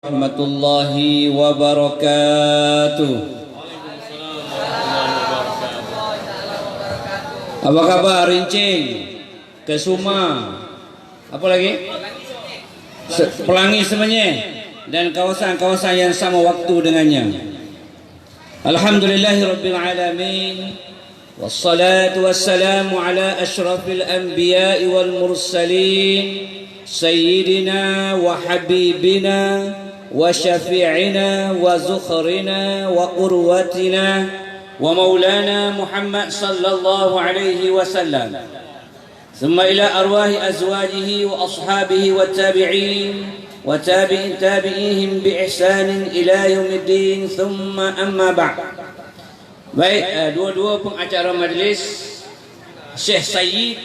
Warahmatullahi wabarakatuh. Apa kabar Rincing, Kesuma, apa lagi? Pelangi Semenyih dan kawasan-kawasan yang sama waktu dengannya. Alhamdulillahirabbil alamin. Wassalatu wassalamu ala asyrafil anbiya'i wal mursalin sayyidina wa habibina wa syafi'ina wa zukhrina wa qurwatina wa maulana Muhammad sallallahu alaihi wasallam. Thumma ila arwahi azwajihi wa ashabihi wa tabi'in wa tabi'ihim bi ihsanin ila yaumiddin. Thumma amma ba'd. Baik, dua-dua pengacara majlis, Syekh Sayyid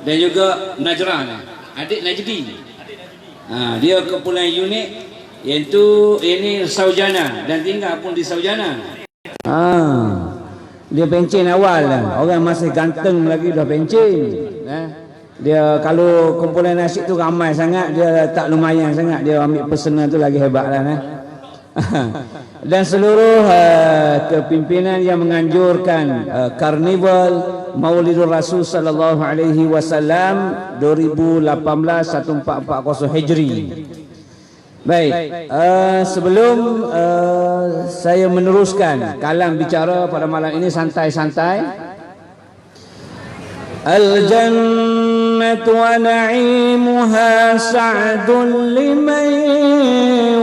dan juga Najran, adik Najdi. Dia kepulauan unik, iaitu ini Saujana dan tinggal pun di Saujana. Dia pencen awal lah. Orang masih ganteng lagi dah pencen. Dia kalau kumpulan nasyid tu ramai sangat, dia tak lumayan sangat. Dia ambil pesanan tu lagi hebat lah. Dan seluruh kepimpinan yang menganjurkan karnival Maulidur Rasul sallallahu alaihi wasallam 2018 1440 Hijri. Baik, sebelum saya meneruskan kalam bicara pada malam ini santai-santai. Al-jannatu wa na'imuha sa'dun liman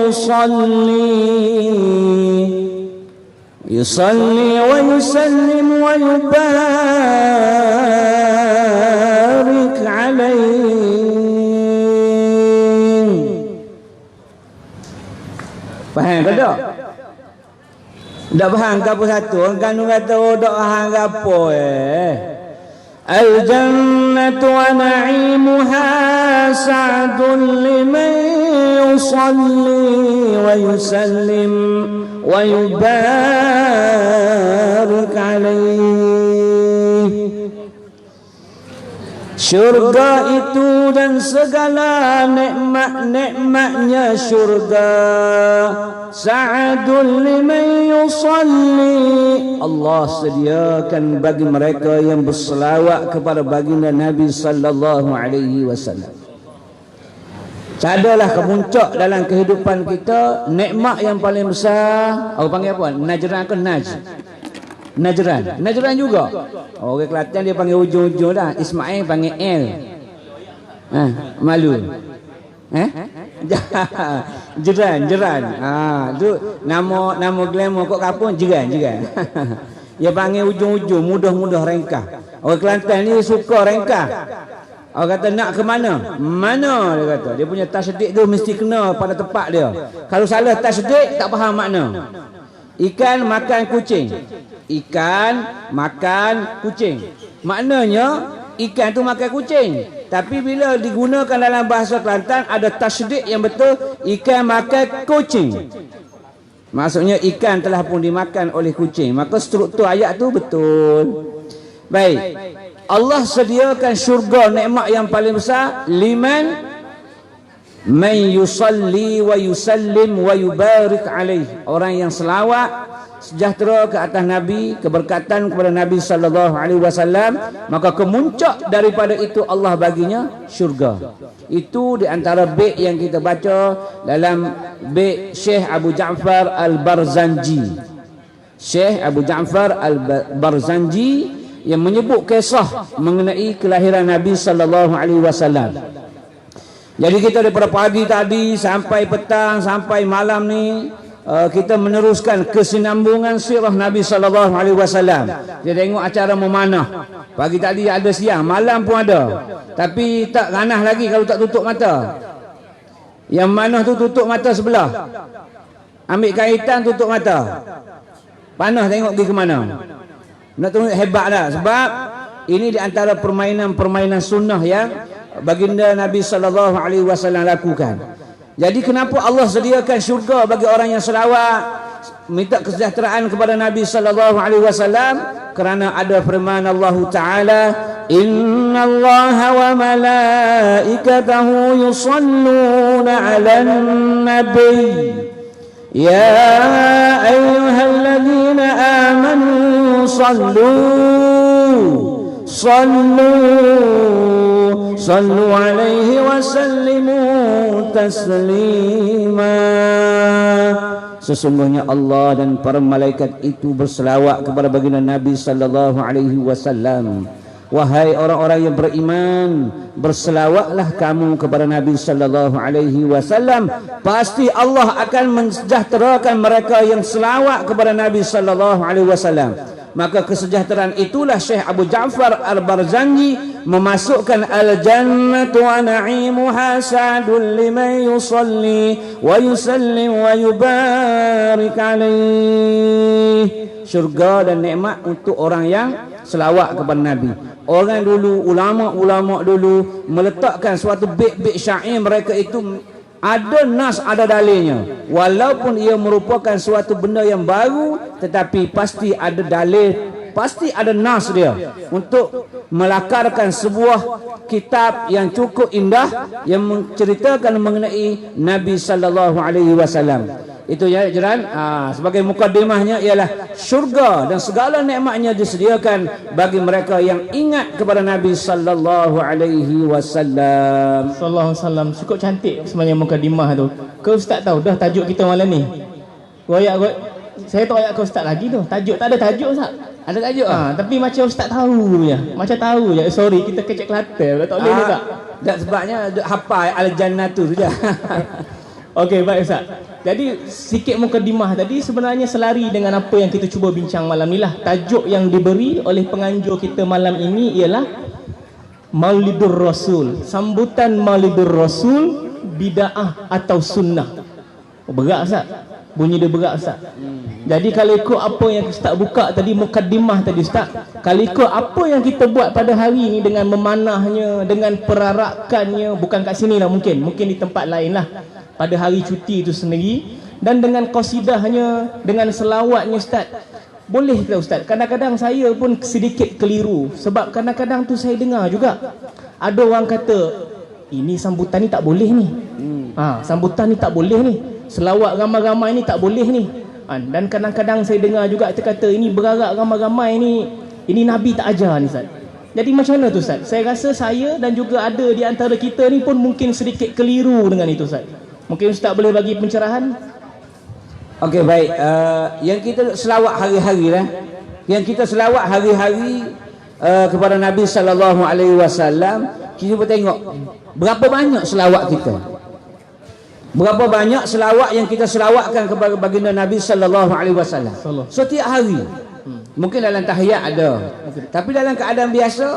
yusalli wa yusallim wa yubarik alaih. Faham ke tak? Tak faham ke apa satu? Orang kanu kata tak faham ke apa Al-jannatu wa na'imuha sa'dun liman yusalli wa yusallim wa yubarik alaih. Syurga itu dan segala nikmat-nikmatnya syurga sa'adul liman yusalli, Allah sediakan bagi mereka yang berselawat kepada baginda Nabi sallallahu alaihi wasallam. Adalah kemuncak dalam kehidupan kita, nikmat yang paling besar. Orang panggil apa? Najran ke Naj? Najran. Najran juga. Orang Kelantan dia panggil ujung-ujung dah. Ismail panggil L. Malu. Jeran. Tu nama glamour kok kapun Jeran. Dia panggil ujung-ujung, mudah-mudah rengkah. Orang Kelantan ni suka rengkah. Orang kata nak ke mana? Mana dia kata. Dia punya tasydid tu mesti kena pada tempat dia. Kalau salah tasydid tak faham makna. Ikan makan kucing. Ikan makan kucing. Maknanya ikan tu makan kucing. Tapi bila digunakan dalam bahasa Kelantan ada tasydid yang betul, ikan makan kucing. Maksudnya ikan telah pun dimakan oleh kucing. Maka struktur ayat tu betul. Baik. Allah sediakan syurga nikmat yang paling besar liman man yusalli wa yusallim wa yubarik alaih. Orang yang selawat sejahtera ke atas Nabi, keberkatan kepada Nabi sallallahu alaihi wasallam, maka kemuncak daripada itu Allah baginya syurga. Itu di antara bait yang kita baca dalam bait Syekh Abu Ja'far Al-Barzanji. Syekh Abu Ja'far Al-Barzanji yang menyebut kisah mengenai kelahiran Nabi sallallahu alaihi wasallam. Jadi kita daripada pagi tadi sampai petang sampai malam ni kita meneruskan kesinambungan sirah Nabi sallallahu alaihi wasallam. Dia tengok acara memanah. Pagi tadi ada, siang, malam pun ada. Tapi tak ganah lagi kalau tak tutup mata. Yang manah tu tutup mata sebelah. Ambil kaitan tutup mata. Panah tengok pergi ke mana. Nak tengok hebat dah. Sebab ini di antara permainan-permainan sunnah yang baginda Nabi sallallahu alaihi wasallam lakukan. Jadi kenapa Allah sediakan syurga bagi orang yang selawat, minta kesejahteraan kepada Nabi sallallahu alaihi wasallam? Kerana ada firman Allah Taala, Inna Allah wa malaikatahu yusalluna 'alan nabi ya ayyuhalladzina amanu sallu alaihi wa sallimu taslima. Sesungguhnya Allah dan para malaikat itu berselawat kepada baginda Nabi sallallahu alaihi wasallam. Wahai orang-orang yang beriman, berselawatlah kamu kepada Nabi sallallahu alaihi wasallam. Pasti Allah akan mensejahterakan mereka yang selawat kepada Nabi sallallahu alaihi wasallam. Maka kesejahteraan itulah Syekh Abu Ja'far Al-Barzanji memasukkan al-jannatu wa na'imuha sa'dun liman yusalli wa yusallim wa yubarik alaih. Syurga dan nikmat untuk orang yang selawat kepada Nabi. Orang dulu, ulama-ulama dulu meletakkan suatu bait-bait syair mereka itu ada nas, ada dalilnya. Walaupun ia merupakan suatu benda yang baru, tetapi pasti ada dalil, pasti ada nas dia untuk melakarkan sebuah kitab yang cukup indah yang menceritakan mengenai Nabi sallallahu alaihi wasallam. Itu ya jiran. Sebagai mukaddimahnya ialah syurga dan segala nikmatnya disediakan bagi mereka yang ingat kepada Nabi sallallahu alaihi wasallam. Sallallahu alaihi wasallam. Cukup cantik sebenarnya mukaddimah tu. Kau ustaz tahu dah tajuk kita malam ni. Saya tak ayat kau ustaz lagi tu. Tajuk tak ada tajuk ustaz. Ada tajuk tapi macam ustaz tahu je. Macam tahu je. Sorry kita kecek Kelantan. Tak boleh juga. Tak sebabnya hafal al-jannatu tu je. Okey, baik Ustaz. Jadi sikit mukadimah tadi sebenarnya selari dengan apa yang kita cuba bincang malam ni lah. Tajuk yang diberi oleh penganjur kita malam ini ialah Maulidur Rasul. Sambutan Maulidur Rasul, bid'ah atau sunnah. Berat Ustaz. Bunyi dia berat Ustaz. Jadi kalau ikut apa yang Ustaz buka tadi, mukadimah tadi Ustaz, kalau ikut apa yang kita buat pada hari ini dengan memanahnya, dengan perarakannya, bukan kat sini lah mungkin di tempat lain lah, pada hari cuti itu sendiri, dan dengan qasidahnya, dengan selawatnya Ustaz, boleh tak Ustaz? Kadang-kadang saya pun sedikit keliru, sebab kadang-kadang tu saya dengar juga ada orang kata ini sambutan ni tak boleh ni, sambutan ni tak boleh ni, selawat ramai-ramai ni tak boleh ni. Dan kadang-kadang saya dengar juga dia kata ini berarak ramai-ramai ni, ini Nabi tak ajar ni Ustaz. Jadi macam mana tu Ustaz? Saya rasa saya dan juga ada di antara kita ni pun mungkin sedikit keliru dengan itu Ustaz. Mungkin Ustaz boleh bagi pencerahan? Okey, baik. Yang kita selawat hari-hari lah. Yang kita selawat hari-hari kepada Nabi sallallahu alaihi wasallam, kita cuba tengok berapa banyak selawat kita. Berapa banyak selawat yang kita selawatkan kepada baginda Nabi sallallahu alaihi wasallam setiap hari. Mungkin dalam tahiyat ada, tapi dalam keadaan biasa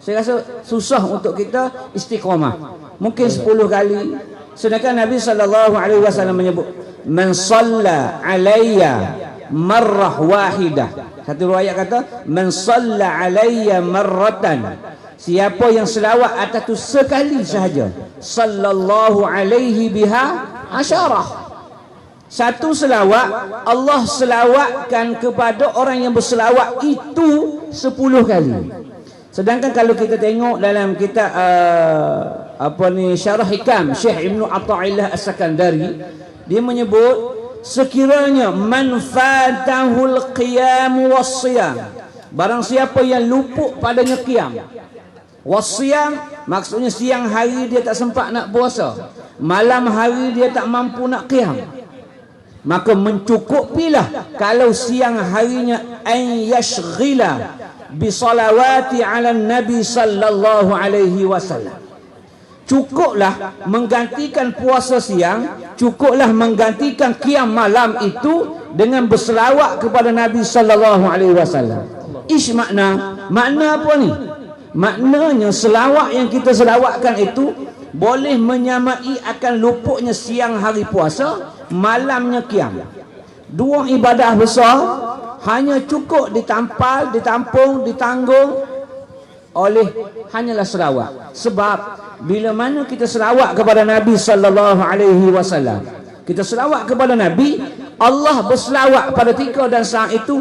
saya rasa susah untuk kita istiqamah. Mungkin 10 kali. Sedangkan Nabi sallallahu alaihi wasallam menyebut man shalla alayya marrah wahidah. Satu riwayat kata man shalla alayya marratan. Siapa yang selawat atas tu sekali sahaja, sallallahu alaihi biha asyarah. Satu selawat Allah selawatkan kepada orang yang berselawat itu 10 kali. Sedangkan kalau kita tengok dalam kitab Syarah Hikam Syekh Ibnu Athaillah As-Sakandari, dia menyebut sekiranya man fatahul qiyam was-siyam, barang siapa yang luput padanya qiyam, was-siyam maksudnya siang hari dia tak sempat nak puasa, malam hari dia tak mampu nak qiyam, maka mencukupilah kalau siang harinya an yashghila bi salawati ala nabi sallallahu alaihi wasallam. Cukuplah menggantikan puasa siang, cukuplah menggantikan qiyam malam itu dengan berselawat kepada Nabi sallallahu alaihi wasallam. Ish makna apa ni? Maknanya selawat yang kita selawatkan itu boleh menyamai akan luputnya siang hari puasa, malamnya qiyam. Dua ibadah besar hanya cukup ditampal, ditampung, ditanggung oleh hanyalah selawat. Sebab bila mana kita selawat kepada Nabi sallallahu alaihi wasallam, kita selawat kepada Nabi, Allah berselawat pada ketika dan saat itu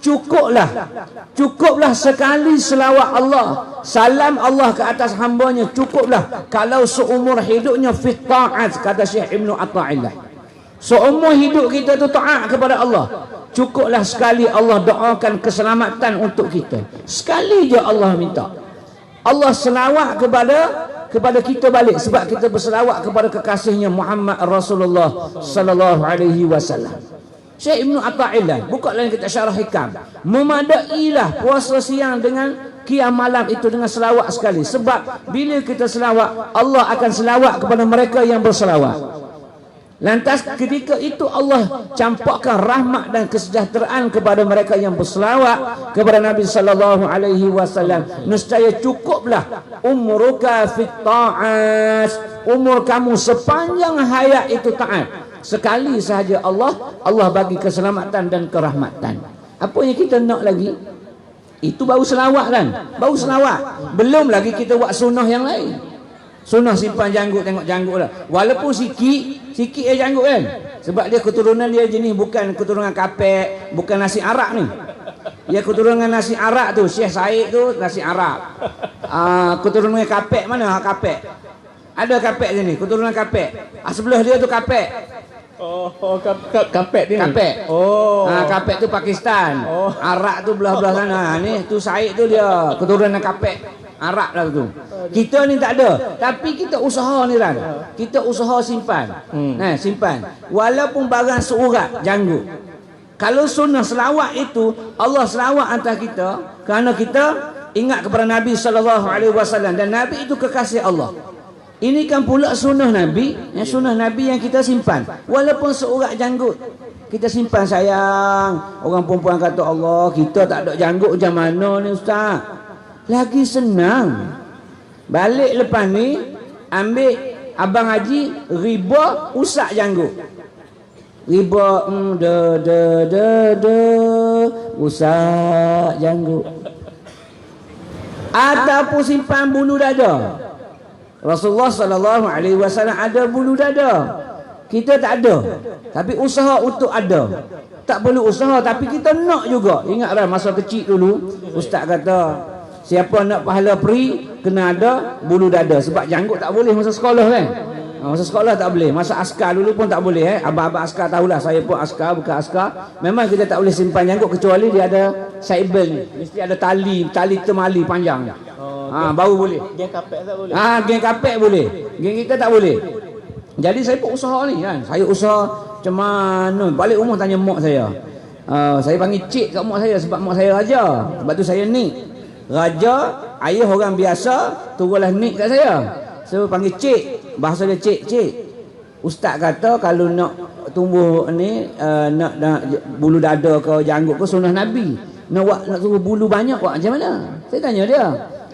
Cukuplah sekali selawat Allah, salam Allah ke atas hambanya, cukuplah. Kalau seumur hidupnya fit ta'at, kata Syekh Ibnu Athaillah, seumur hidup kita tu taat kepada Allah, cukuplah sekali Allah doakan keselamatan untuk kita. Sekali je Allah minta, Allah selawat kepada kita balik, sebab kita berselawat kepada kekasihnya Muhammad Rasulullah sallallahu alaihi wasallam. Syekh Ibnu Athaillah buka lain kita syarah hikam, memadailah puasa siang dengan qiyam malam itu dengan selawat sekali, sebab bila kita selawat, Allah akan selawat kepada mereka yang berselawat. Lantas ketika itu Allah campakkan rahmat dan kesejahteraan kepada mereka yang berselawat kepada Nabi sallallahu alaihi wasallam. Nescaya cukuplah umruka fit ta'at, umur kamu sepanjang hayat itu taat. Sekali sahaja Allah bagi keselamatan dan kerahmatan. Apa yang kita nak lagi? Itu baru selawat kan? Baru selawat. Belum lagi kita buat sunnah yang lain. Sunnah simpan janggut, tengok janggut lah. Walaupun sikit janggut kan. Sebab dia keturunan dia jenis bukan keturunan kapek, bukan nasi Arab ni. Dia keturunan nasi Arab tu, Syekh Said tu nasi Arab. Keturunan kapek mana kapek? Ada kapek sini, keturunan kapek. Sebelah dia tu kapek. Kapek dia. Kapek. Kapek tu Pakistan. Arab tu belah-belah sana. Ni tu Said tu dia keturunan kapek. Arab lah tu. Kita ni tak ada, tapi kita usaha ni kan. Kita usaha simpan. Simpan. Walaupun barang seurat janggut. Kalau sunnah selawat itu, Allah selawat atas kita kerana kita ingat kepada Nabi sallallahu alaihi wasallam, dan Nabi itu kekasih Allah. Ini kan pula sunnah Nabi, sunnah Nabi yang kita simpan. Walaupun seurat janggut, kita simpan sayang. Orang perempuan kata, Allah, kita tak ada janggut macam mana ni ustaz? Lagi senang. Balik lepas ni, ambil Abang Haji riba usap janggut. Riba usap janggut. Ataupun simpan bulu dada. Rasulullah sallallahu alaihi wasallam ada bulu dada. Kita tak ada, tapi usaha untuk ada. Tak perlu usaha, tapi kita nak juga. Ingatlah masa kecil dulu, ustaz kata, siapa nak pahala peri kena ada bulu dada. Sebab janggut tak boleh masa sekolah kan. Masa sekolah tak boleh, masa askar dulu pun tak boleh. Abang-abang askar tahulah, saya pun askar, bukan askar. Memang kita tak boleh simpan janggut kecuali dia ada saibel ni. Mesti ada tali temali panjang. Baru boleh. Geng kapek tak boleh. Geng kapek boleh. Geng kita tak boleh. Jadi saya pun usaha ni kan. Saya usaha macam mana. Balik rumah tanya mak saya. Saya panggil cik kat mak saya sebab mak saya raja. Sebab tu saya ni raja, ayah orang biasa, turunlah nik kat saya. So panggil cik, bahasa dia cik. Ustaz kata kalau nak tumbuh ni nak bulu dada ke janggut ke sunnah Nabi. Nak tumbuh bulu banyak buat macam mana? Saya tanya dia.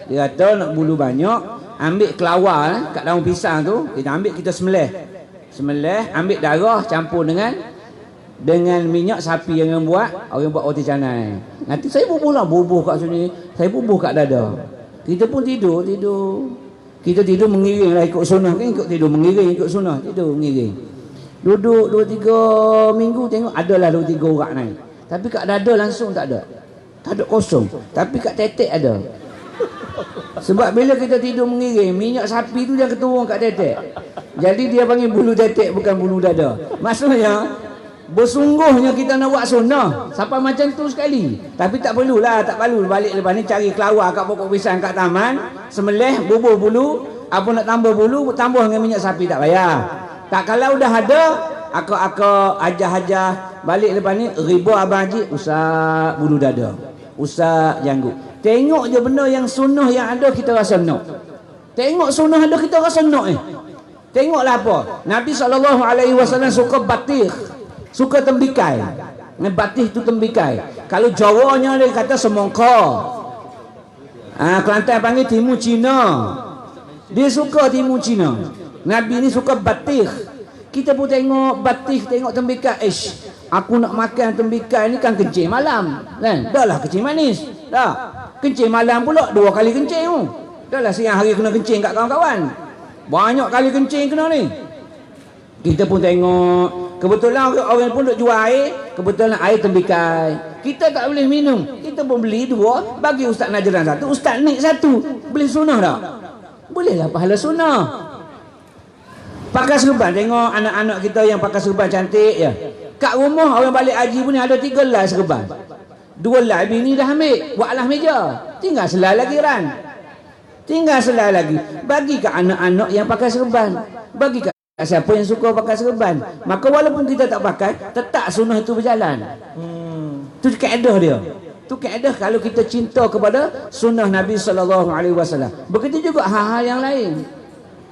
Dia kata nak bulu banyak, ambil kelawar kat daun pisang tu, kita ambil, kita sembelih, ambil darah campur dengan minyak sapi yang buat roti canai. Nanti saya bubuh kat sini, saya bubuh kat dada. Kita pun tidur. Kita tidur mengiring lah ikut sunnah kan, tidur mengiring ikut sunnah, tidur mengiring. Duduk 2-3 minggu tengok adalah 2-3 urat naik. Tapi kat dada langsung tak ada. Tak ada kosong. Tapi kat tetek ada. Sebab bila kita tidur mengiring, minyak sapi tu dia keturun kat tetek. Jadi dia panggil bulu tetek, bukan bulu dada. Maksudnya bersungguhnya kita nak buat sunnah sampai macam tu sekali. Tapi tak perlu balik lepas ni cari kelawar kat pokok pisang kat taman, sembelih, bubuh bulu. Apa nak tambah bulu, tambah dengan minyak sapi, tak payah. Tak, kalau dah ada akak-akak hajah-hajah balik lepas ni, riba Abang Haji usap bulu dada, usap janggut. Tengok je benda yang sunnah yang ada, kita rasa nak. Tengok sunnah ada, kita rasa nak. Tengoklah apa Nabi SAW suka batik, suka tembikai. Batik tu tembikai. Kalau Jawanya dia kata semongko. Kelantan panggil timun Cina. Dia suka timun Cina. Nabi ni suka batik. Kita pun tengok batik, tengok tembikai. Aku nak makan tembikai ni kan kencing malam kan. Dah lah kencing manis. Dah. Kencing malam pula 2 kali kencing tu. Dah lah siang hari kena kencing kat kawan-kawan. Banyak kali kencing kena ni. Kita pun tengok Kebetulan orang pun duk jual air, kebetulan air tembikai. Kita tak boleh minum. Kita pun beli 2, bagi Ustaz Najran 1, Ustaz Nik 1. Boleh sunnah tak? Bolehlah pahala sunnah. Pakai serban, tengok anak-anak kita yang pakai serban cantik ya. Kat rumah orang balik haji pun ada 3 helai serban. 2 helai bini dah ambil, buatlah meja. Tinggal selai lagi Ran. Tinggal selai lagi. Bagi kat anak-anak yang pakai serban. Bagi kat siapa yang suka pakai serban. Maka walaupun kita tak pakai, tetap sunnah itu berjalan. Itu kaedah dia. Itu kaedah kalau kita cinta kepada sunnah Nabi SAW. Begitu juga hal-hal yang lain.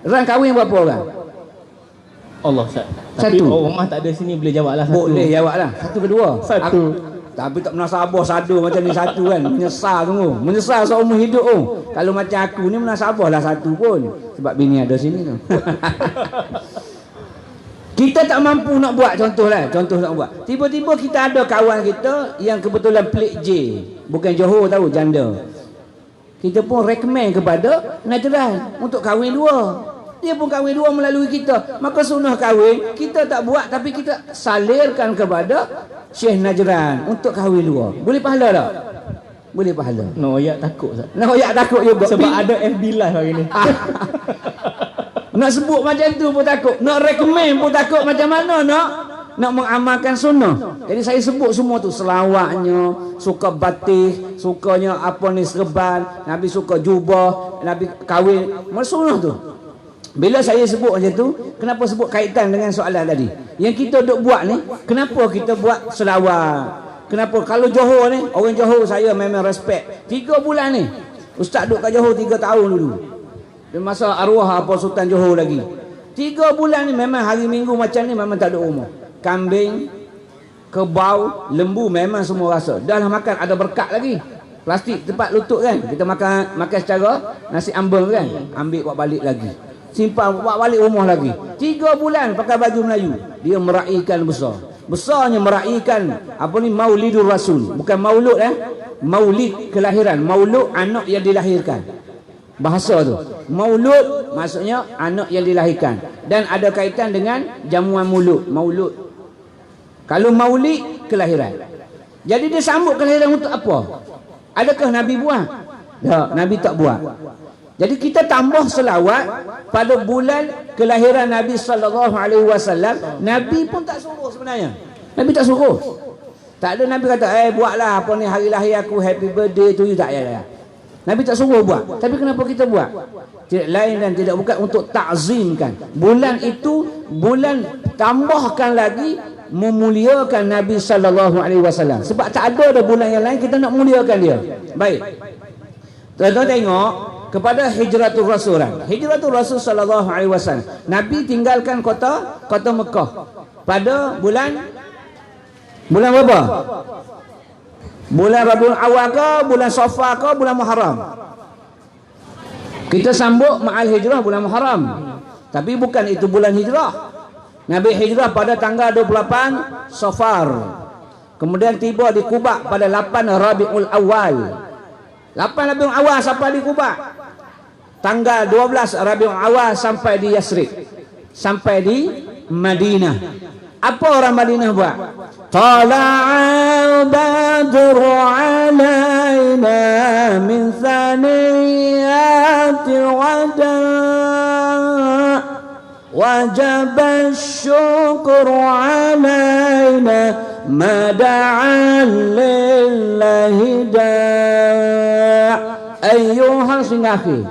Ran kahwin berapa orang? Allah Ustaz. Tapi rumah tak ada sini, boleh jawab lah satu. Boleh jawab lah. Satu kedua. Satu. Tapi tak menasabah satu macam ni satu kan. Menyesal tunggu. Menyesal seumur hidup tu. Kalau macam aku ni menasabah lah satu pun. Sebab bini ada sini tu. Kita tak mampu nak buat contoh lah. Contoh nak buat. Tiba-tiba kita ada kawan kita yang kebetulan pelik J. Bukan Johor tahu, janda. Kita pun recommend kepada Najran untuk kahwin 2. Dia pun kahwin 2 melalui kita. Maka sunnah kahwin kita tak buat, tapi kita salirkan kepada Syekh Najran untuk kahwin 2. Boleh pahala tak? Boleh pahala. No, ya takut Ustaz. Nak royak takut juga. Sebab ada FB live hari ni. Nak sebut macam tu pun takut. Nak recommend pun takut macam mana nak mengamalkan sunnah. Jadi saya sebut semua tu, selawatnya, suka batik, sukanya apa ni serban, Nabi suka jubah, Nabi kahwin, sunnah tu. Bila saya sebut macam tu, kenapa sebut kaitan dengan soalan tadi? Yang kita duk buat ni, kenapa kita buat selawat? Kenapa? Kalau Johor ni, orang Johor saya memang respect. 3 bulan ni, Ustaz duk kat Johor 3 tahun dulu. Di masa arwah apa Sultan Johor lagi. 3 bulan ni memang hari Minggu macam ni memang tak ada rumah. Kambing, kebau, lembu memang semua rasa. Dah lah makan, ada berkat lagi. Plastik tempat lutut kan. Kita makan secara nasi ambeng kan. Ambil buat balik lagi. Simpan buat balik rumah lagi. 3 bulan pakai baju Melayu. Dia meraihkan besar. Besarnya meraihkan apa ni, Maulidur Rasul. Bukan maulud Maulid kelahiran. Maulud anak yang dilahirkan. Bahasa tu. Maulud maksudnya anak yang dilahirkan. Dan ada kaitan dengan jamuan mulut, maulud. Kalau maulid kelahiran. Jadi dia sambut kelahiran untuk apa? Adakah Nabi buat? Tak, Nabi tak buat. Jadi kita tambah selawat pada bulan kelahiran Nabi SAW. Nabi pun tak suruh sebenarnya. Nabi tak suruh. Tak ada Nabi kata, buatlah apa ni hari lahir aku, happy birthday tu, tak ya. Nabi tak suruh buat. Tapi kenapa kita buat? Tidak lain dan tidak bukan untuk takzimkan. Bulan itu, bulan tambahkan lagi memuliakan Nabi SAW. Sebab tak ada bulan yang lain kita nak muliakan dia. Baik. Tuan-tuan tengok kepada Hijratul Rasul. Hijratul Rasul sallallahu alaihi wasallam. Nabi tinggalkan kota Mekah pada bulan berapa? Bulan Rabiul Awal ke, bulan Safar ke, bulan Muharram? Kita sambut ma'al hijrah bulan Muharram. Tapi bukan itu bulan hijrah. Nabi hijrah pada tanggal 28 Safar. Kemudian tiba di Kuba pada 8 Rabiul Awal. 8 Rabiul Awal sampai di Kuba. Tanggal 12 Rabiul Awal sampai di Yasrib. Sampai di Madinah. Apa orang Madinah buat? Tala'al badru alaina min thaniyatil wada wajaba syukru alaina mada'an lillahi da' ayyuhal singahi.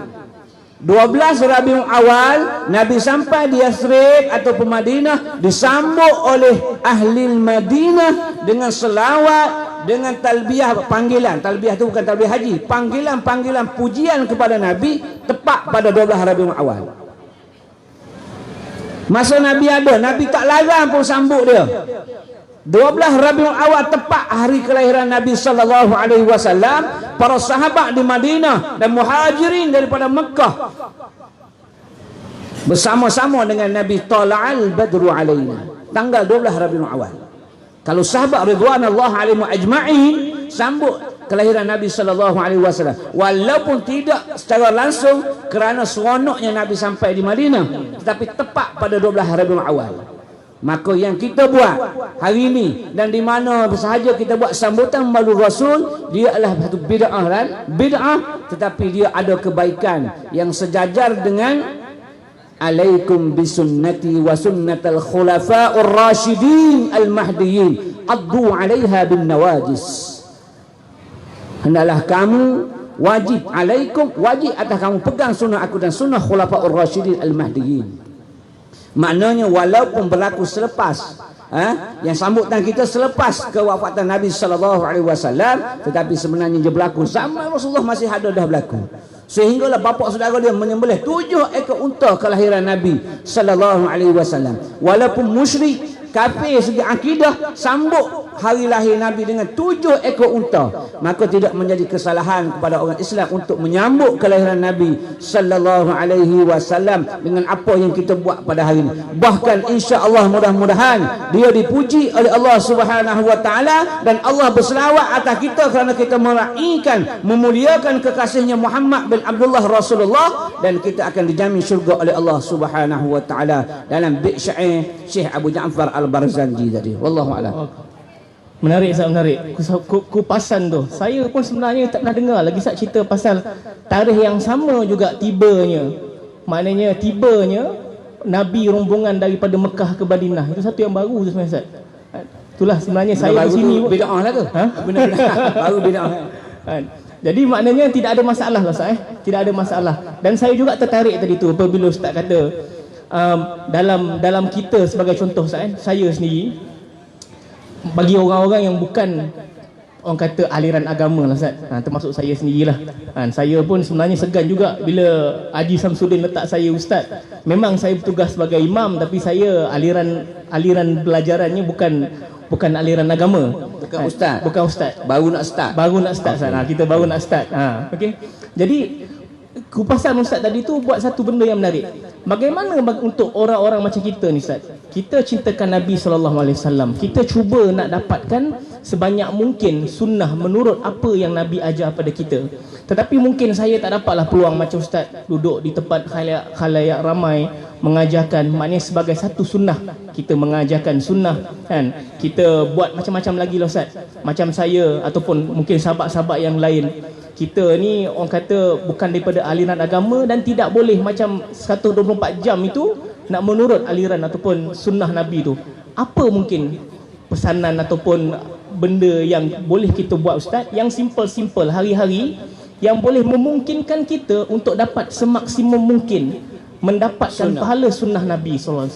12 Rabiul Awal Nabi sampai di Yasrib atau Madinah, disambut oleh ahli Madinah dengan selawat, dengan talbiyah panggilan. Talbiyah itu bukan talbiyah haji, panggilan-panggilan pujian kepada Nabi tepat pada 12 Rabiul Awal. Masa Nabi ada, Nabi tak larang pun sambut dia. 12 Rabiul Awal tepat hari kelahiran Nabi sallallahu alaihi wasallam. Para sahabat di Madinah dan muhajirin daripada Mekah bersama-sama dengan Nabi tala'al badru alaina. Tanggal 12 Rabiul Awal. Kalau sahabat ridwanullah alaihim ajma'in sambut kelahiran Nabi sallallahu alaihi wasallam, walaupun tidak secara langsung kerana seronoknya Nabi sampai di Madinah, tetapi tepat pada 12 Rabiul Awal. Maka yang kita buat hari ini dan di mana sahaja kita buat sambutan maulid Rasul, dia adalah satu bid'ah kan? Bid'ah, tetapi dia ada kebaikan yang sejajar dengan alaikum bisunnati wa sunnatal khulafa'ur rasyidin al-mahdiyyin addu 'alaiha bin nawajis. Hendaklah kamu wajib alaikum, wajib atas kamu pegang sunnah aku dan sunnah khulafa'ur rasyidin al-mahdiyyin. Maknanya walaupun berlaku selepas yang sambutan kita selepas kewafatan Nabi sallallahu alaihi wasallam, tetapi sebenarnya dia berlaku zaman Rasulullah masih ada dah berlaku. Sehinggalah bapa saudara dia menyembelih 7 ekor unta kelahiran Nabi sallallahu alaihi wasallam. Walaupun musyrik kafir segi akidah sambut hari lahir Nabi dengan 7 ekor unta, maka tidak menjadi kesalahan kepada orang Islam untuk menyambut kelahiran Nabi sallallahu alaihi wasallam dengan apa yang kita buat pada hari ini. Bahkan insya-Allah mudah-mudahan dia dipuji oleh Allah Subhanahu wa taala dan Allah berselawat atas kita kerana kita meraihkan memuliakan kekasihnya Muhammad bin Abdullah Rasulullah, dan kita akan dijamin syurga oleh Allah Subhanahu wa taala dalam bait syair Syekh Abu Ja'far Al-Barzanji tadi. Wallahu a'lam. Menarik Ustaz, menarik. Kupasan tu. Saya pun sebenarnya tak pernah dengar lagi Ustaz cerita pasal tarikh yang sama juga tibanya. Maknanya tibanya Nabi rombongan daripada Mekah ke Madinah. Itu satu yang baru tu sebenarnya Ustaz. Itulah sebenarnya saya di sini bid'ah lah tu. Benar-benar baru bid'ah. Jadi maknanya tidak ada masalah lah Ustaz. Tidak ada masalah. Dan saya juga tertarik tadi tu apabila Ustaz kata dalam kita sebagai contoh Ustaz, saya sendiri bagi orang-orang yang bukan orang kata aliran agama lah Ustaz, termasuk saya sendirilah. Saya pun sebenarnya segan juga bila Haji Samsudin letak saya ustaz. Memang saya bertugas sebagai imam, tapi saya aliran belajarannya bukan aliran agama. Bukan ustaz. Bukan ustaz. Baru nak start. Okay. Kita baru nak start. Okey. Jadi kupasan ustaz tadi tu buat satu benda yang menarik. Bagaimana untuk orang-orang macam kita ni Ustaz? Kita cintakan Nabi SAW. Kita cuba nak dapatkan sebanyak mungkin sunnah menurut apa yang Nabi ajar pada kita. Tetapi mungkin saya tak dapatlah peluang macam Ustaz duduk di tempat khalayak ramai mengajarkan. Maknanya sebagai satu sunnah kita mengajarkan sunnah kan. Kita buat macam-macam lagi lah Ustaz. Macam saya ataupun mungkin sahabat-sahabat yang lain. Kita ni orang kata bukan daripada aliran agama dan tidak boleh macam 124 jam itu nak menurut aliran ataupun sunnah Nabi tu. Apa mungkin pesanan ataupun benda yang boleh kita buat Ustaz yang simple-simple hari-hari yang boleh memungkinkan kita untuk dapat semaksimum mungkin mendapatkan pahala sunnah Nabi SAW.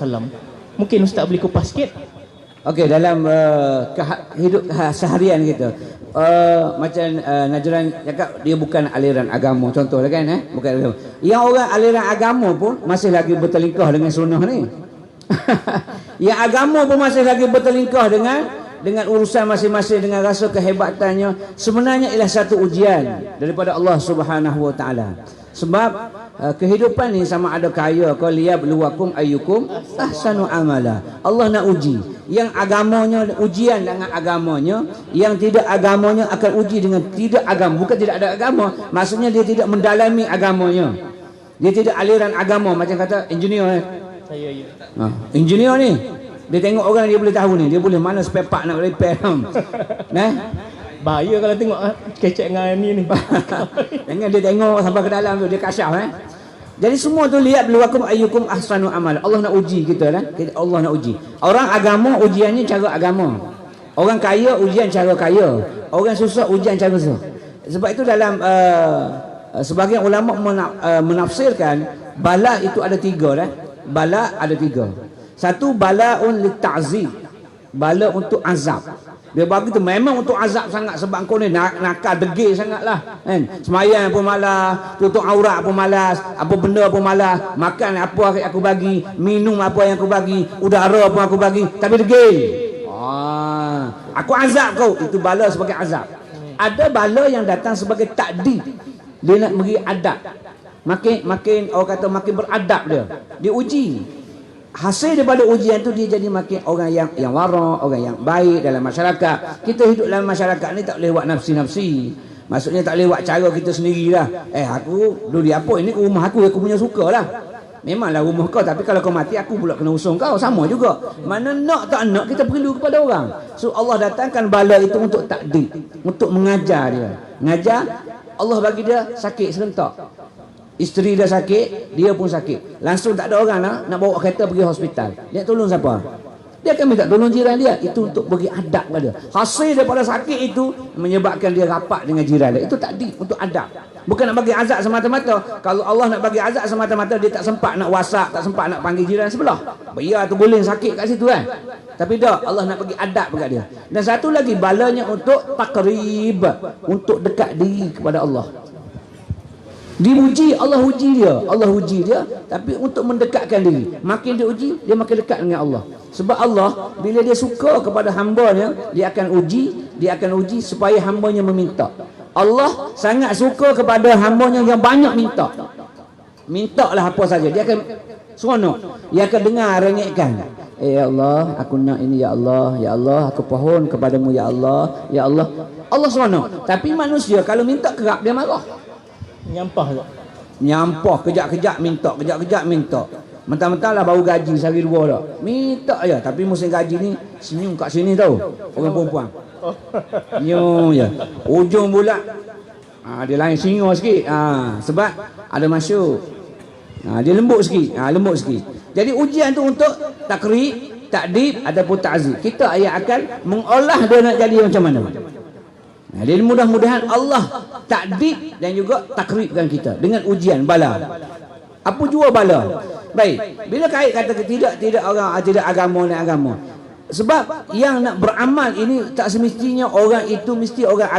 Mungkin Ustaz boleh kupas sikit? Okey, dalam hidup seharian kita, macam Najran cakap dia bukan aliran agama, contohlah kan, bukan agama. Yang orang aliran agama pun masih lagi bertelingkah dengan sunnah ni. Yang agama pun masih lagi bertelingkah dengan urusan masing-masing, dengan rasa kehebatannya. Sebenarnya ialah satu ujian daripada Allah Subhanahu wa taala. Sebab kehidupan ni sama ada kaya kau liyabluwakum ayyukum ahsanu amala. Allah nak uji. Yang agamanya ujian dengan agamanya, yang tidak agamanya akan uji dengan tidak agama. Bukan tidak ada agama, maksudnya dia tidak mendalami agamanya. Dia tidak aliran agama, macam kata engineer. Saya ya. Engineer ni dia tengok orang dia boleh tahu ni, dia boleh mana spare part nak repair. Bahaya kalau tengok kecek dengan ni. Jangan dia tengok sampai ke dalam tu dia kasyaf. Jadi semua tu lihat beluakum ayyukum ahsanu amal. Allah nak uji kita kan? Allah nak uji. Orang agama ujiannya cara agama. Orang kaya ujian cara kaya. Orang susah ujian cara susah. Sebab itu dalam sebahagian ulama menafsirkan bala itu ada 3 dah. Bala ada 3. Satu balaun lit'azib. Bala untuk azab. Dia bagi tu memang untuk azab sangat sebab kau ni nakal degil sangatlah kan. Semayang pun malas, tutup aurat pun malas, apa benda pun malas, makan apa aku bagi, minum apa yang aku bagi, udara pun aku bagi, tapi degil. Aku azab kau, itu bala sebagai azab. Ada bala yang datang sebagai takdir. Dia nak beri adab. Makin orang kata makin beradab dia. Dia uji. Hasil daripada ujian tu dia jadi makin orang yang wara, orang yang baik dalam masyarakat. Kita hidup dalam masyarakat ni tak boleh buat nafsi-nafsi. Maksudnya tak boleh buat cara kita sendirilah. Aku dulu apa ini rumah aku punya suka lah. Memanglah rumah kau, tapi kalau kau mati aku pula kena usung kau. Sama juga. Mana nak tak nak kita perlu kepada orang. So Allah datangkan bala itu untuk takdir, untuk mengajar dia. Ngajar, Allah bagi dia sakit serentak. Isteri dia sakit, dia pun sakit. Langsung tak ada orang nak bawa kereta pergi hospital. Dia tolong siapa? Dia akan minta tolong jiran dia. Itu untuk bagi adab pada dia. Hasil daripada sakit itu menyebabkan dia rapat dengan jiran dia. Itu takdir untuk adab. Bukan nak bagi azab semata-mata. Kalau Allah nak bagi azab semata-mata, dia tak sempat nak WhatsApp, tak sempat nak panggil jiran sebelah. Ya tu guling sakit kat situ kan. Tapi dah Allah nak bagi adab dekat dia. Dan satu lagi balanya untuk takrib, untuk dekat diri kepada Allah. Diuji, Allah uji dia. Allah uji dia, tapi untuk mendekatkan diri. Makin dia uji, dia makin dekat dengan Allah. Sebab Allah, bila dia suka kepada hambanya, dia akan uji supaya hambanya meminta. Allah sangat suka kepada hambanya yang banyak minta. Mintalah apa saja, dia akan seronok. Dia akan dengar rengekkan. Ya Allah, aku nak ini ya Allah. Ya Allah, aku pohon kepadamu ya Allah. Ya Allah. Allah seronok. Tapi manusia kalau minta kerap dia marah. Nyampah kejap-kejap minta, kejap-kejap minta. Mentang-mentang lah baru gaji sehari dua dah. Minta je, tapi musim gaji ni senyum kat sini tau. Orang perempuan. Senyum je. Ujung bulan dia lain singa sikit. Sebab ada masuk. Dia lembut sikit. Lembut sikit. Jadi ujian tu untuk takrib, takdib ataupun ta'zib. Kita akan mengolah dia nak jadi macam mana. Jadi mudah-mudahan Allah takdib dan juga takribkan kita dengan ujian bala. Apa jua bala? Baik. Bila kait kata tidak orang tidak agama dan agama. Sebab yang nak beramal ini tak semestinya orang itu mesti orang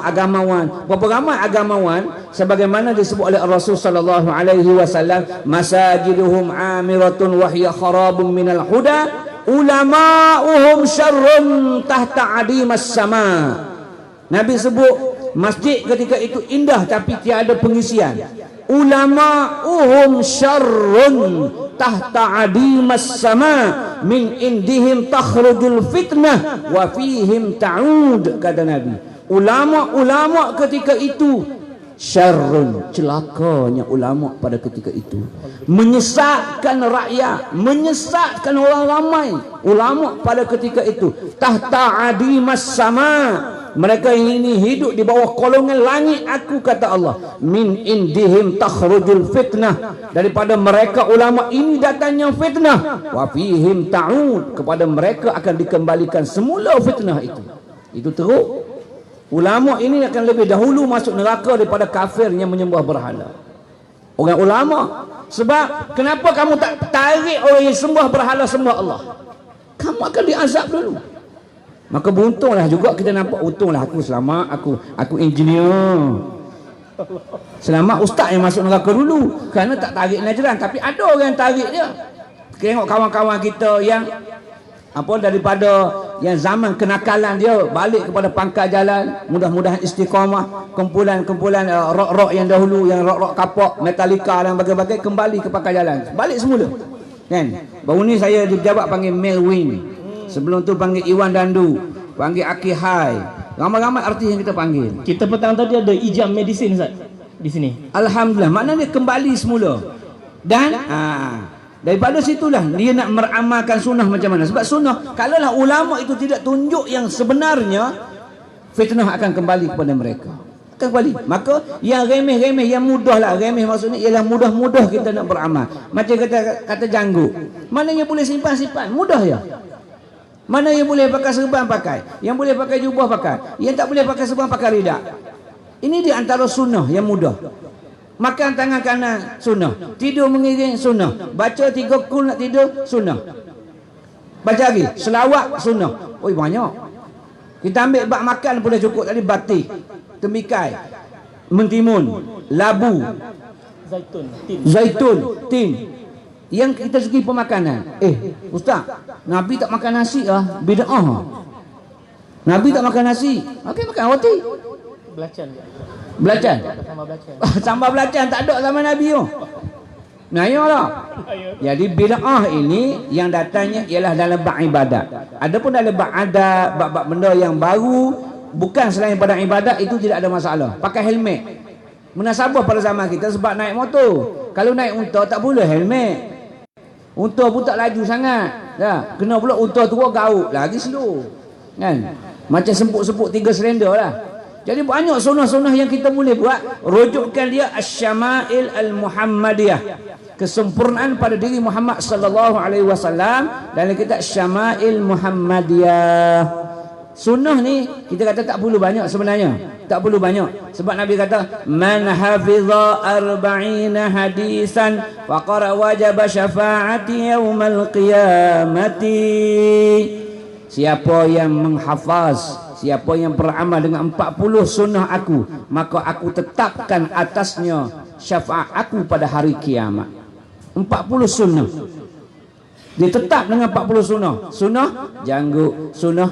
agamawan. Berapa ramai agamawan sebagaimana disebut oleh Rasul sallallahu alaihi wasallam, masajiduhum amiratun wa hiya kharabun minal huda, ulama'uhum syarrun tahta adimas sama. Nabi sebut masjid ketika itu indah tapi tiada pengisian. Ulama'uhum syarrun tahta adimas sama, min indihim takhrujul fitnah wa fihim ta'ud, kata Nabi. Ulama ketika itu syarrun, celakanya ulama pada ketika itu, menyesatkan rakyat, menyesatkan orang ramai. Ulama pada ketika itu tahta adimas sama, mereka ini hidup di bawah kolongan langit aku, kata Allah. Min indihim takhrujul fitnah, daripada mereka ulama ini datangnya fitnah. Wa fihim ta'ud, kepada mereka akan dikembalikan semula fitnah itu. Itu teruk. Ulama ini akan lebih dahulu masuk neraka daripada kafir yang menyembah berhala. Orang ulama. Sebab kenapa kamu tak tarik orang yang sembah berhala sembah Allah? Kamu akan diazab dulu. Maka beruntunglah juga kita nampak, untunglah aku selamat, aku engineer. Selamat ustaz yang masuk neraka dulu kerana tak tarik najran. Tapi ada orang yang tarik dia. Tengok kawan-kawan kita yang daripada yang zaman kenakalan dia balik kepada pangkal jalan, mudah-mudahan istiqamah. Kumpulan-kumpulan rock-rock yang dahulu, yang rock-rock kapak, Metallica dan bagai-bagai, kembali ke pangkal jalan, balik semula kan. Baru ni saya dijabat panggil Melwin, sebelum tu panggil Iwan Dandu, panggil Aki Hai, ramai-ramai artis yang kita panggil. Kita petang tadi ada ijam medicine Ustaz di sini. Alhamdulillah, maknanya kembali semula. Dan daripada situlah dia nak meramalkan sunnah macam mana. Sebab sunnah, kalaulah ulama itu tidak tunjuk yang sebenarnya, fitnah akan kembali kepada mereka. Akan kembali. Maka yang remeh-remeh, yang mudah lah. Remeh maksudnya ialah mudah-mudah kita nak beramal. Macam kata janggut. Mana yang boleh simpan-simpan, mudah ya. Mana yang boleh pakai serban pakai, yang boleh pakai jubah pakai, yang tak boleh pakai serban pakai ridak. Ini di antara sunnah yang mudah. Makan tangan kanan sunnah, tidur mengiring sunnah, baca 3 kul nak tidur sunnah, baca lagi selawat sunnah. Oi banyak. Kita ambil bak makan pun dah cukup tadi. Batik, tembikai, mentimun, labu, zaitun, tin. Yang kita segi pemakanan. Ustaz, Nabi tak makan nasi bid'ah. Nabi tak makan nasi. Okey, makan roti. Belacan. Sambal belacan tak ada zaman Nabi tu. Nah, iyalah. Jadi bid'ah ini yang datangnya ialah dalam bab ibadat. Adapun dalam bab adab, bab benda yang baru bukan selain pada ibadat, itu tidak ada masalah. Pakai helmet. Munasabah pada zaman kita sebab naik motor. Kalau naik unta tak boleh helmet. Unta pun tak laju sangat. Ya, kena pula unta tua gauk lagi slow. Kan? Macam sempuk-sempuk 3 silinder lah. Jadi banyak sunnah-sunnah yang kita boleh buat. Rujukkan dia Asy-Syama'il Al-Muhammadiyah. Kesempurnaan pada diri Muhammad sallallahu alaihi wasallam dalam kitab Syama'il Muhammadiyah. Sunnah ni kita kata tak perlu banyak sebenarnya. Tak perlu banyak. Sebab Nabi kata man hafiza arba'ina hadisan faqara wajaba syafa'ati yaumal qiyamati. Siapa yang menghafaz, siapa yang beramal dengan 40 sunnah aku, maka aku tetapkan atasnya syafaat aku pada hari kiamat. 40 sunnah. Dia tetap dengan 40 sunnah. Sunnah janggut, sunnah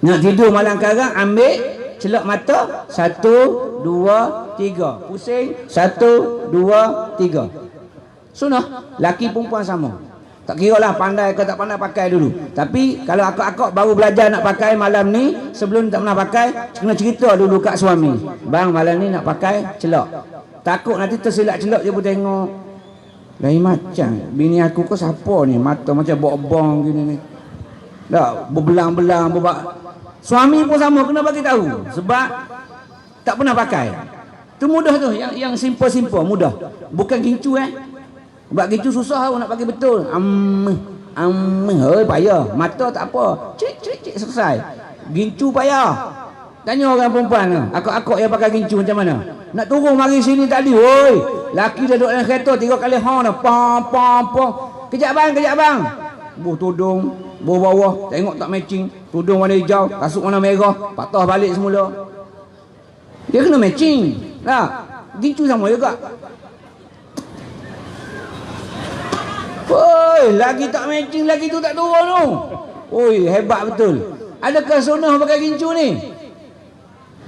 nak tidur malam karang, ambil celak mata 1 2 3, pusing 1 2 3. Sunnah. Laki perempuan sama. Tak kira lah pandai ke tak pandai, pakai dulu. Tapi kalau akak-akak baru belajar nak pakai malam ni, sebelum tak pernah pakai, kena cerita dulu kat suami, bang malam ni nak pakai celak. Takut nanti tersilap celak, dia pun tengok lain macam, bini aku ke siapa ni, mata macam bok-bong gini ni, tak berbelang-belang Suami pun sama, kena bagi tahu. Sebab tak pernah pakai. Tu mudah tu, yang simple-simple mudah. Bukan gincu Sebab gincu susah nak bagi betul. Hei payah. Mata tak apa. Cik selesai. Gincu payah. Tanya orang perempuan tu, akak-akak yang pakai gincu macam mana? Nak turun mari sini tadi, woi. Laki dah duduk dalam kereta 3 kali hon dah. Pom. Kejap bang. Buh tudung, buh bawah, tengok tak matching. Tudung warna hijau, kasut warna merah, patah balik semula. Dia kena matching. Lah, gincu sama juga. Oi, lagi tak matching, lagi tu tak turun tu. Oi, hebat betul. Adakah sunnah pakai gincu ni?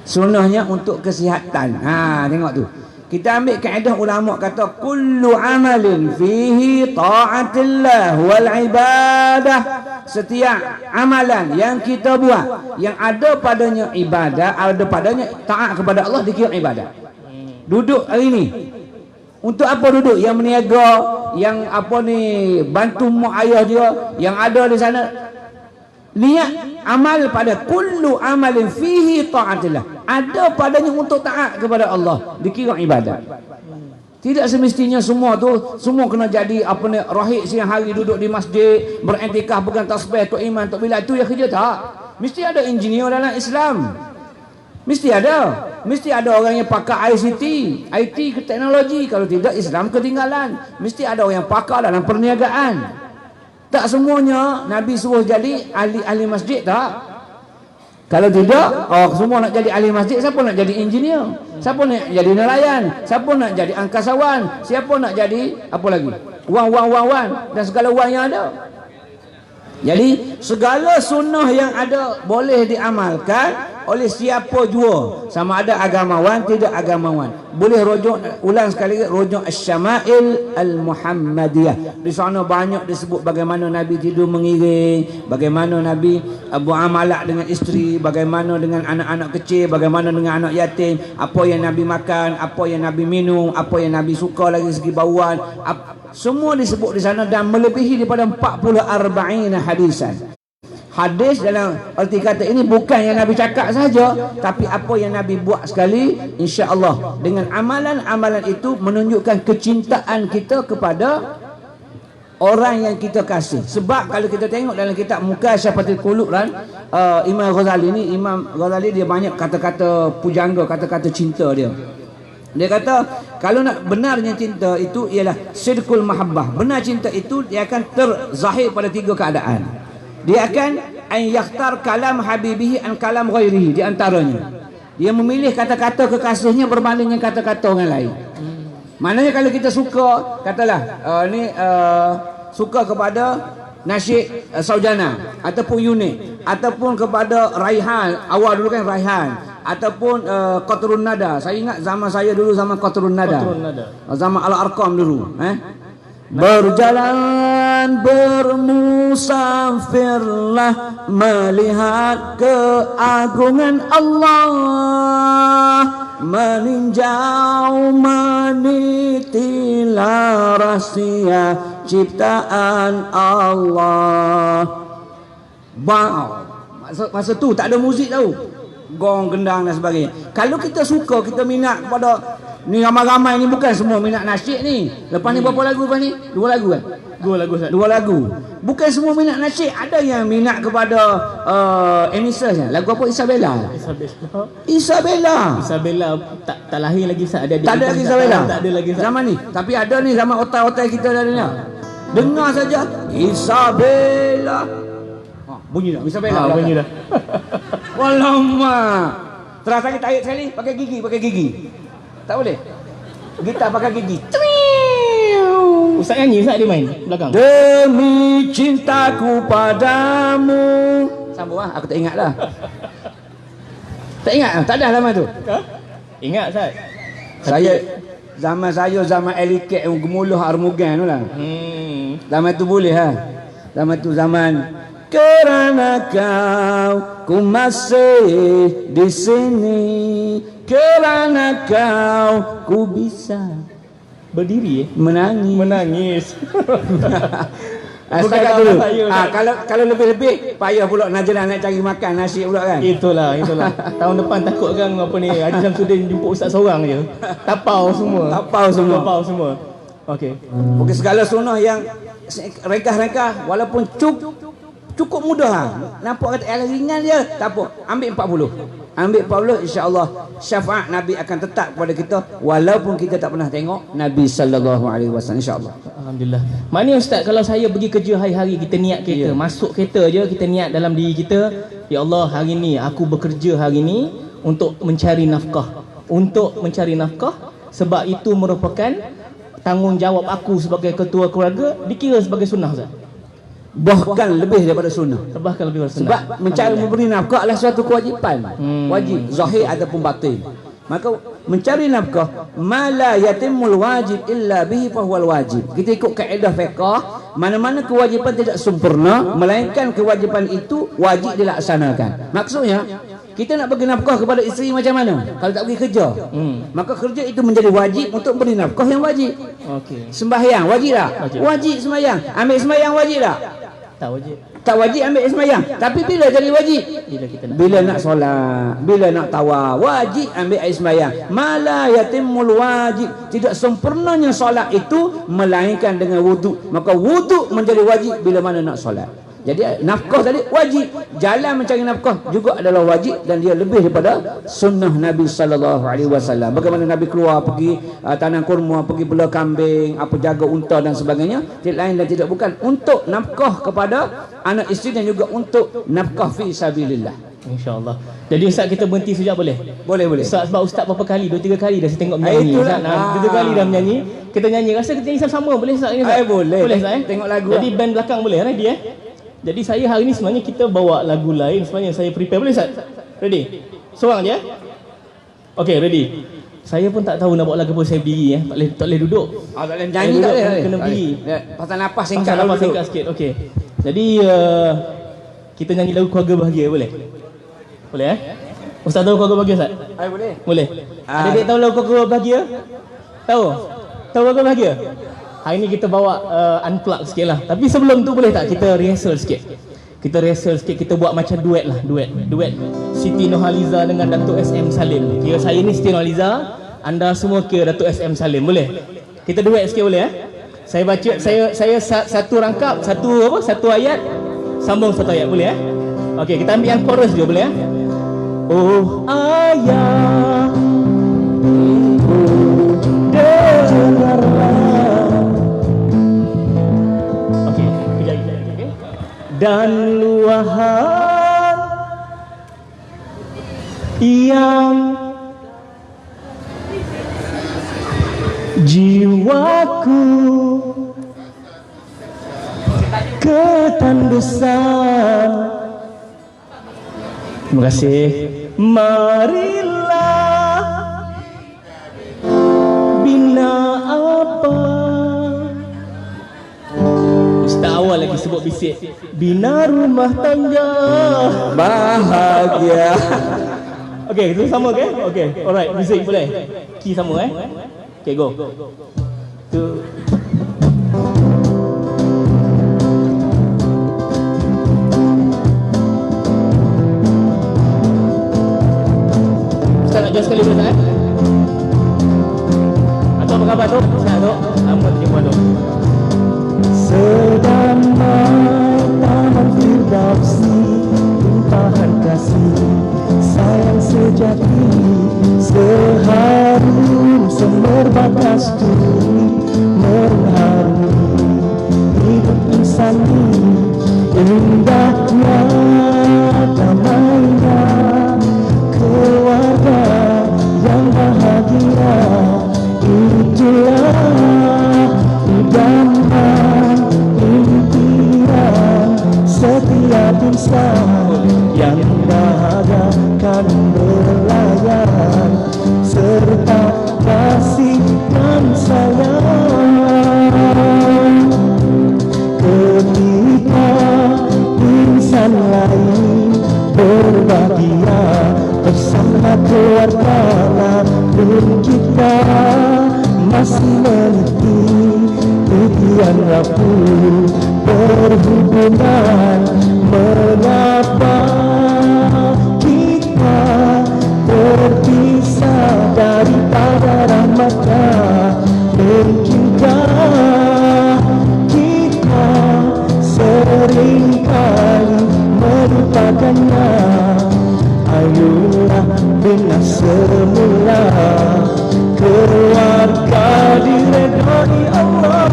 Sunnahnya untuk kesihatan. Tengok tu. Kita ambil kaedah ulama kata kullu amalin fihi ta'atillah wal ibadah. Setiap amalan yang kita buat yang ada padanya ibadah, ada padanya taat kepada Allah, dikira ibadah. Duduk hari ni, untuk apa duduk? Yang meniaga, yang apa ni bantu mak ayah dia, yang ada di sana. Niat amal pada kullu amalin fihi ta'atillah, ada padanya untuk taat kepada Allah, dikira ibadah. Tidak semestinya semua kena jadi apa ni rahib siang hari duduk di masjid berentikaf pegang tasbih tok iman tok bilal, itu ya kerja tak. Mesti ada engineer dalam Islam. Mesti ada orang yang pakar IT ke teknologi. Kalau tidak Islam ketinggalan. Mesti ada orang yang pakar dalam perniagaan. Tak semuanya Nabi suruh jadi ahli masjid tak? Kalau tidak, semua nak jadi ahli masjid, siapa nak jadi engineer? Siapa nak jadi nelayan? Siapa nak jadi angkasawan? Siapa nak jadi apa lagi? Wan dan segala wan yang ada. Jadi segala sunnah yang ada boleh diamalkan oleh siapa jua, sama ada agamawan tidak agamawan. Boleh rujuk, ulang sekali lagi, rujuk Asy-Syama'il Al-Muhammadiyah. Di sana banyak disebut bagaimana Nabi tidur mengiring, bagaimana Nabi beramalah dengan isteri, bagaimana dengan anak-anak kecil, bagaimana dengan anak yatim, apa yang Nabi makan, apa yang Nabi minum, apa yang Nabi suka lagi segi bauan, semua disebut di sana dan melebihi daripada 40 hadisan. Hadis dalam arti kata ini bukan yang Nabi cakap saja, tapi apa yang Nabi buat sekali, insya-Allah dengan amalan-amalan itu menunjukkan kecintaan kita kepada orang yang kita kasih. Sebab kalau kita tengok dalam kitab Mukasyafatul Qulub kan, Imam Ghazali dia banyak kata-kata pujangga, kata-kata cinta dia. Dia kata kalau nak benarnya cinta itu ialah sidqul mahabbah. Benar cinta itu dia akan terzahir pada 3 keadaan. Dia akan yakhtar kalam habibihi an kalam ghairihi, di antaranya dia memilih kata-kata kekasihnya berbanding dengan kata-kata orang lain. Maknanya kalau kita suka, katalah suka kepada nasyid Saujana ataupun Unik ataupun kepada Raihan, awal dulu kan Raihan, ataupun Qatrun Nada. Saya ingat zaman saya dulu, zaman Qatrun Nada. Zaman Al-Arqam dulu, Berjalan dan bermusafirlah melihat keagungan Allah, meninjau menitilah rahsia ciptaan Allah. Wow. Masa tu tak ada muzik tau, gong, gendang dan sebagainya. Kalau kita suka, kita minat kepada ni, ramai-ramai ni bukan semua minat nasyid ni. Lepas ni berapa lagu lepas ni? 2 lagu kan? 2 lagu Ustaz. 2 lagu. Bukan semua minat nasyid, ada yang minat kepada Anissa. Lagu apa? Isabella. Isabella tak lahir lagi Ustaz. Ada Tak ada lagi Isabella. Tak ada lagi Ustaz. Zaman ni. Tapi ada ni, zaman otak-otak kita dah dengar. Dengar saja Isabella. Bunyi dah Isabella. Bunyi dah. Walamak. Terus sakit tarik sekali, pakai gigi. Tak boleh. Gitar pakai gigi. Ustaz nyanyi, Ustaz dia main belakang. Demi cintaku padamu. Sambung lah, aku tak ingat lah. Tak ingat, tak ada lama tu. Ha? Ingat Ustaz. Zaman saya zaman Elikek yang gemuluh Armugan tu lah. Zaman tu boleh ha. Zaman tu zaman kerana kau ku masih di sini, kerana kau ku bisa berdiri menangis. Bukan dulu. saya, Kalau lebih-lebih payah pula Najran nak cari makan nasi pula kan. Itulah. Tahun depan takut kan apa ni, Haji Samsudin jumpa ustaz seorang je. Tapau semua. Okey. Segala sunnah yang rekah-rekah walaupun cukup mudah lah. Nampak kata ringan dia, tak apa. Ambil 40 insya-Allah syafaat Nabi akan tetap kepada kita walaupun kita tak pernah tengok Nabi sallallahu alaihi wasallam, insya-Allah. Alhamdulillah. Maknanya ustaz, kalau saya pergi kerja hari-hari, kita niat kereta, masuk kereta je kita niat dalam diri kita, ya Allah, hari ni aku bekerja hari ni untuk mencari nafkah. Sebab itu merupakan tanggungjawab aku sebagai ketua keluarga, dikira sebagai sunnah ustaz. Bahkan lebih daripada sunnah. Sebab mencari memberi nafkah adalah suatu kewajipan. Wajib zahir ataupun batin. Maka mencari nafkah mala yatimul wajib illa bihi fahuwal wajib. Kita ikut kaedah fiqh, mana-mana kewajipan tidak sempurna melainkan kewajipan itu wajib dilaksanakan. Maksudnya kita nak bagi nafkah kepada isteri macam mana? Kalau tak pergi kerja, maka kerja itu menjadi wajib untuk beri nafkah yang wajib. Sembahyang wajib tak? Wajib sembahyang. Ambil sembahyang wajib tak? Tak wajib ambil sembahyang. Tapi bila jadi wajib? Bila nak solat, bila nak tawaf, wajib ambil air sembahyang. Mala yatimul wajib, tidak sempurnanya solat itu melainkan dengan wuduk. Maka wuduk menjadi wajib bila mana nak solat. Jadi nafkah tadi wajib, jalan mencari nafkah juga adalah wajib, dan dia lebih daripada sunnah Nabi sallallahu alaihi wasallam. Bagaimana Nabi keluar pergi tanam kurma, pergi bela kambing, apa jaga unta dan sebagainya, tidak lain dan tidak bukan untuk nafkah kepada anak isteri dan juga untuk nafkah fi sabilillah. InsyaAllah. Jadi ustaz, kita berhenti sekejap boleh? Boleh. Ustaz, sebab ustaz berapa kali? 2-3 kali dah saya tengok menyanyi. Ustaz, 2-3 kali dah menyanyi. Kita nyanyi, rasa kita nyanyi sama-sama boleh ustaz? Boleh. Boleh ustaz? Tengok lagu. Jadi band belakang boleh? Ready Jadi saya hari ni sebenarnya kita bawa lagu lain, sebenarnya saya prepare. Boleh Ustaz? Ready? Seorang je? Okey, ready. Saya pun tak tahu nak bawa lagu apa, saya berdiri tak boleh duduk. Tak boleh nyanyi, tak boleh. Kena berdiri. Pasal nafas singkat sikit. Okey. Jadi kita nyanyi lagu Keluarga Bahagia, boleh? Boleh Ustaz tahu Keluarga Bahagia Ustaz? Boleh. Ada dia tahu lagu Keluarga Bahagia? Tahu Keluarga Bahagia? Hari ni kita bawa unplug sikit lah. Tapi sebelum tu boleh tak kita rehearsal sikit? Kita buat macam duet lah. Duet Siti Nurhaliza dengan Datuk SM Salim. Kira saya ni Siti Nurhaliza, anda semua kira Datuk SM Salim. Boleh? Kita duet sikit boleh Saya baca, saya satu rangkap, satu ayat, sambung satu ayat, boleh Okey, kita ambil yang chorus je, boleh Oh ayah, ibu, dengarlah. Dan luahan yang jiwaku ketandusan. Terima kasih. Marilah bina apa Ustaz awal lagi sebut bisik bina rumah tangga. Bahagia. Okey, kita sama ke? Okey, alright, bisik boleh. Key sama Okey, go. Tu. Ustaz nak jual sekali boleh tak? Atau apa khabar tu? Ustaz tu? Lama tak jumpa tu. Sedamai taman Firdausi, limpahan kasih sayang sejati, seharum semerbak kasturi mengharumi hidup insani, indahnya damainya keluarga yang bahagia, itulah idaman impian setiap insan yang dahaga kan berlayar serta kasih dan sayang. Ketika insan lain berbahagia bersama keluarga, namun kita masih meniti titian rapuh berhubungan. Mengapa kita terpisah daripada rahmatnya? Mungkinkah kita seringkali melupakannya? Ayolah bina semula keluarga diredai Allah.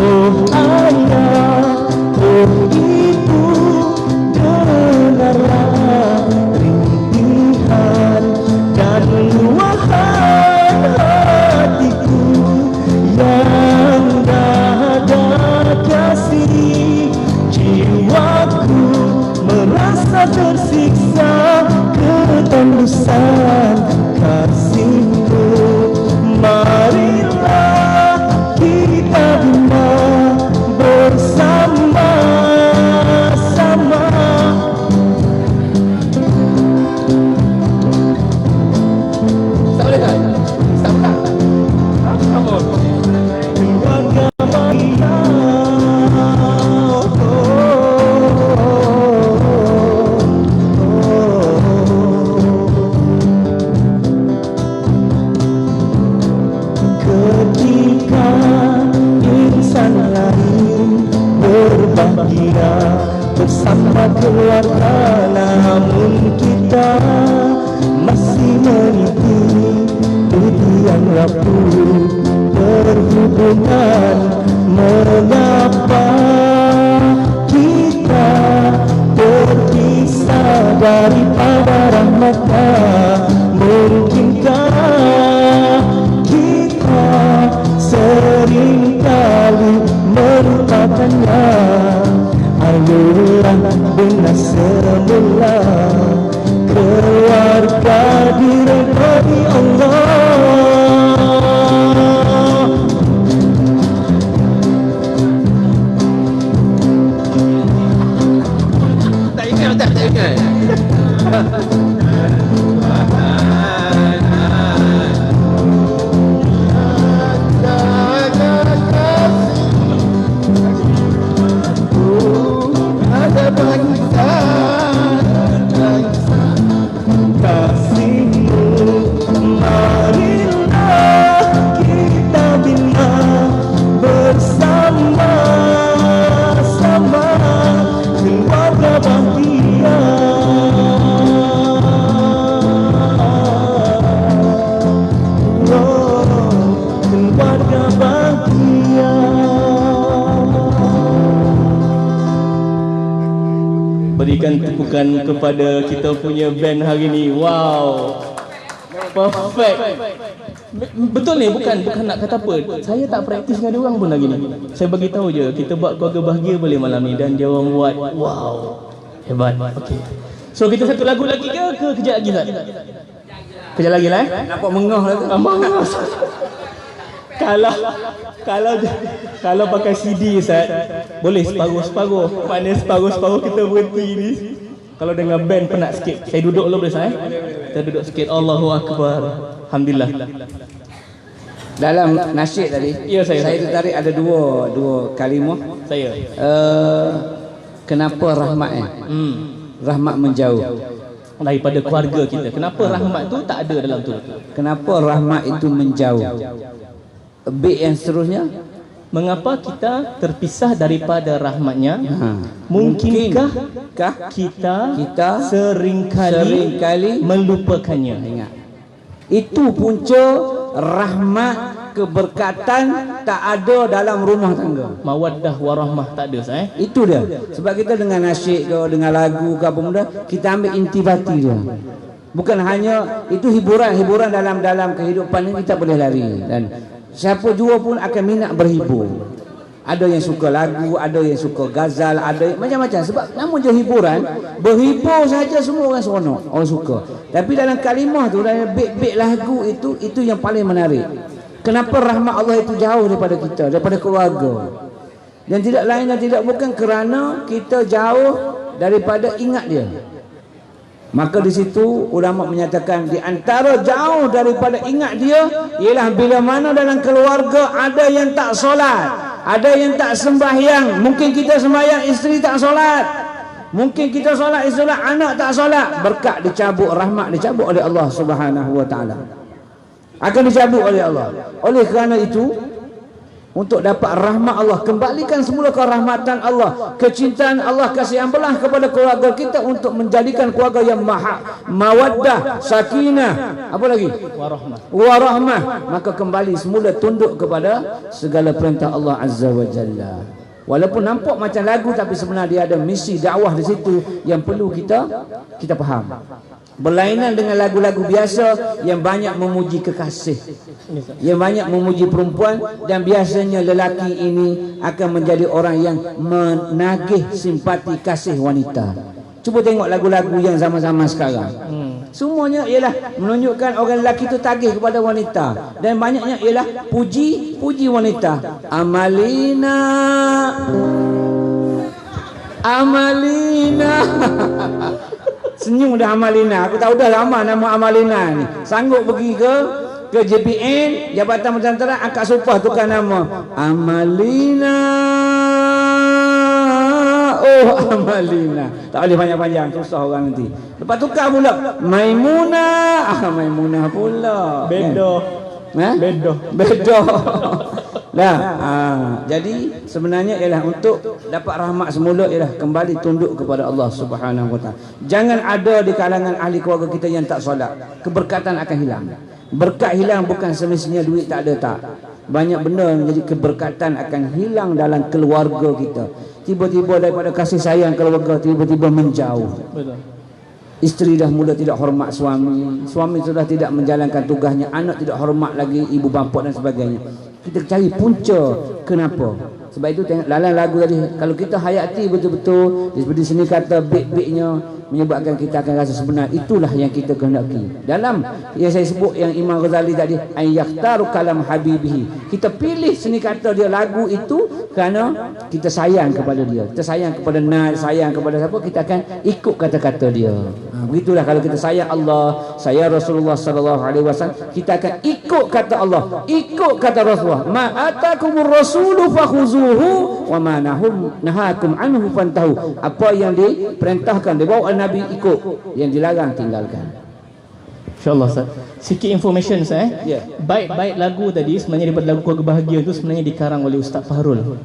Oh ayah, oh ibu, dengarlah rintihan dan luahan hatiku yang dahaga kasih. Jiwaku merasa tersiksa ketembusan kasihmu. Marilah kita bina bersama-sama. Tak boleh tak? Tak pula. Come on. Keluarga bahagia. Ketika insan lain berbahagia bersama keluarga, namun kita masih meniti titian rapuh berhubungan. Mengapa kita terpisah daripada rahmatnya? Mungkinkah kita seringkali melupakannya? Ayolah bina semula keluarga diredai Allah. Tak ingat, tak ingat. Ada bangsa kasihmu, marilah kita bina bersama-sama keluarga bahagia. Oh, keluarga bahagia. Berikan tepukan kepada kita punya band hari ni. Wow. Perfect. Betul ni, bukan nak kata apa. Saya tak praktis dengan dia orang pun lagi ni. Saya bagi tahu je, kita buat keluarga bahagia boleh malam ni dan dia orang buat wow. Hebat. Okey. So kita satu lagu lagi ke kejap lagi tak? Kejap lagi lah Nampak mengah lah tu. Mengah. Kalau kalau kalau pakai CD Ustaz, boleh separuh-separuh. Mana separuh-separuh kita berhenti ni. Kalau dengan band penat sikit. Saya duduk dulu boleh Ustaz? Kita duduk sikit. Allahu Akbar. Alhamdulillah. Dalam nasyid tadi, Ya, saya tertarik ada dua kalimah. Saya. Kenapa rahmat rahmat menjauh? Daripada keluarga kita. Kenapa rahmat tu tak ada dalam tu? Kenapa rahmat itu menjauh? Bait yang seterusnya, Mengapa kita terpisah daripada rahmatnya? Mungkinkah kita seringkali melupakannya? ingat, itu punca rahmat keberkatan tak ada dalam rumah tangga. Mawaddah warahmah tak ada Ustaz. Itu dia. Sebab kita dengan nasyid ke, dengan lagu ke apa benda, kita ambil intibati dia. Bukan hanya itu hiburan dalam kehidupan ini kita boleh lari, dan siapa jua pun akan minat berhibur. Ada yang suka lagu, ada yang suka gazal, ada macam-macam. Sebab namun je hiburan, berhibur saja semua orang seronok, orang suka. Tapi dalam kalimah tu, dalam bait-bait lagu itu yang paling menarik. Kenapa rahmat Allah itu jauh daripada kita, daripada keluarga? Dan tidak lain dan tidak bukan kerana kita jauh daripada ingat dia. Maka di situ ulama menyatakan di antara jauh daripada ingat dia ialah bila mana dalam keluarga ada yang tak solat, ada yang tak sembahyang. Mungkin kita sembahyang, isteri tak solat. Mungkin kita solat, isteri solat, anak tak solat. Berkat dicabut, rahmat dicabut oleh Allah Subhanahu wa taala. Akan dicabut oleh Allah. Oleh kerana itu, untuk dapat rahmat Allah, kembalikan semula kerahmatan Allah, kecintaan Allah, kasih belah kepada keluarga kita untuk menjadikan keluarga yang mawaddah, sakinah, apa lagi? Warahmah. Maka kembali semula tunduk kepada segala perintah Allah Azza wa Jalla. Walaupun nampak macam lagu, tapi sebenarnya dia ada misi dakwah di situ yang perlu kita faham. Berlainan dengan lagu-lagu biasa yang banyak memuji kekasih, yang banyak memuji perempuan, dan biasanya lelaki ini akan menjadi orang yang menagih simpati kasih wanita. Cuba tengok lagu-lagu yang zaman-zaman sekarang. Semuanya ialah menunjukkan orang lelaki itu tagih kepada wanita, dan banyaknya ialah puji wanita. Amalina senyum dah Amalina. Aku tahu dah lama nama Amalina ni. Sanggup pergi ke JPN, Jabatan Mentera, angkat sumpah tukar nama Amalina. Oh, Amalina. Tak boleh panjang-panjang, susah orang nanti. Lepas tukar pula Maimunah. Maimunah pula. Bedoh. Jadi sebenarnya ialah untuk dapat rahmat semula ialah kembali tunduk kepada Allah Subhanahu wa taala. Jangan ada di kalangan ahli keluarga kita yang tak solat. Keberkatan akan hilang. Berkat hilang bukan semestinya duit tak ada, tak. Banyak benda menjadi keberkatan akan hilang dalam keluarga kita. Tiba-tiba daripada kasih sayang keluarga tiba-tiba menjauh. Betul. Isteri dah mula tidak hormat suami, suami sudah tidak menjalankan tugasnya, anak tidak hormat lagi ibu bapa dan sebagainya. Kita cari punca kenapa. Sebab itu tengok dalam lagu tadi, kalau kita hayati betul-betul, seperti sini kata bait-baitnya menyebabkan kita akan rasa sebenar. Itulah yang kita kehendaki. Dalam yang saya sebut yang Imam Ghazali tadi, ayyaktaru kalam habibihi. Kita pilih seni kata dia lagu itu kerana kita sayang kepada dia. Kita sayang kepada Nabi, sayang kepada siapa, kita akan ikut kata-kata dia. Begitulah kalau kita sayang Allah, sayang Rasulullah sallallahu alaihi wasallam, kita akan ikut kata Allah, ikut kata Rasulullah. Ma atakumur rasulu fakhuzuhu wa ma nahakum anhu fantahu. Apa yang diperintahkan dibawa oleh Nabi ikut, yang dilarang tinggalkan. InsyaAllah Ustaz. Sikit information saya. Bait-bait lagu tadi sebenarnya daripada lagu Keluarga Bahagia itu sebenarnya dikarang oleh Ustaz Fahrul.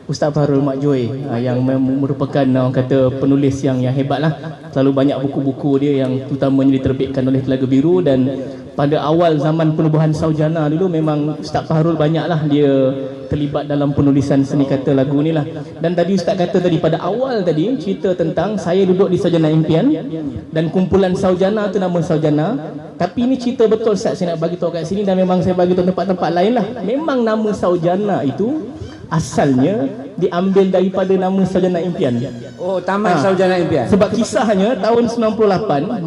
Ustaz Fahrul Mak Joy, yang merupakan orang kata penulis yang hebat lah. Selalu banyak buku-buku dia yang terutamanya diterbitkan oleh Telaga Biru, dan pada awal zaman penubuhan Saujana dulu memang Ustaz Fahrul banyaklah dia terlibat dalam penulisan seni kata lagu ni lah. Dan tadi Ustaz kata tadi pada awal tadi cerita tentang saya duduk di Saujana Impian dan kumpulan Saujana tu nama Saujana. Tapi ini cerita betul Ustaz, saya nak bagi tahu kat sini, dan memang saya bagi tahu tempat-tempat lain lah. Memang nama Saujana itu asalnya diambil daripada nama Saujana Impian. Oh, Taman Saujana Impian. Sebab kisahnya tahun 98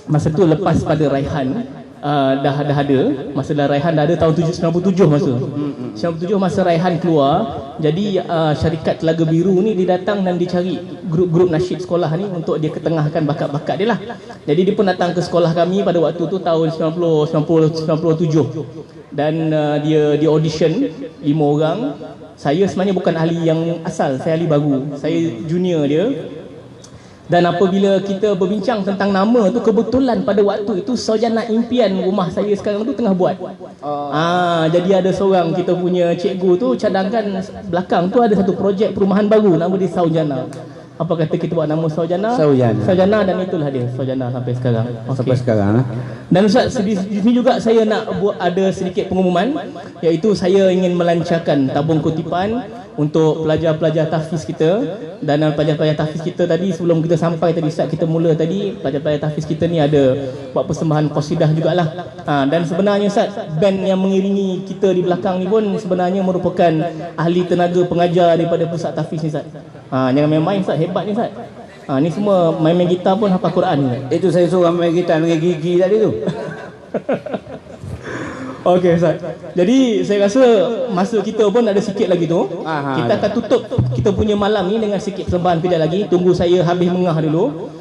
masa tu lepas pada Raihan, dah ada masa Raihan dah ada tahun 97 masa. 97 masa Raihan keluar. Jadi syarikat Telaga Biru ni dia datang dan dia cari grup-grup nasyid sekolah ni untuk dia ketengahkan bakat-bakat dia lah. Jadi dia pun datang ke sekolah kami pada waktu tu tahun 97. Dan dia audition 5 orang. Saya sebenarnya bukan ahli yang asal, saya ahli baru. Saya junior dia. Dan apabila kita berbincang tentang nama tu, kebetulan pada waktu itu Sarjana Impian rumah saya sekarang tu tengah buat. Jadi ada seorang kita punya cikgu tu cadangkan belakang tu ada satu projek perumahan baru nama dia Sarjana. Apa kata kita buat nama Sarjana? Sarjana, dan itulah dia Sarjana sampai sekarang. Sampai sekarang. Dan Ustaz, di sini juga saya nak buat ada sedikit pengumuman, iaitu saya ingin melancarkan tabung kutipan untuk pelajar-pelajar tahfiz kita. Dan pelajar-pelajar tahfiz kita tadi, sebelum kita sampai tadi Ustaz, kita mula tadi, pelajar-pelajar tahfiz kita ni ada buat persembahan qasidah jugalah. Dan sebenarnya Ustaz, band yang mengiringi kita di belakang ni pun sebenarnya merupakan ahli tenaga pengajar daripada pusat tahfiz ni Ustaz. Jangan main-main Ustaz, hebat ni Ustaz. Ni semua main-main gitar pun hafal Quran ni. Itu saya suruh main gitar dengan gigi tadi tu. Okey Ustaz. Jadi saya rasa masa kita pun ada sikit lagi tu. Kita akan tutup kita punya malam ni dengan sikit persembahan tidak lagi. Tunggu saya habis mengah dulu.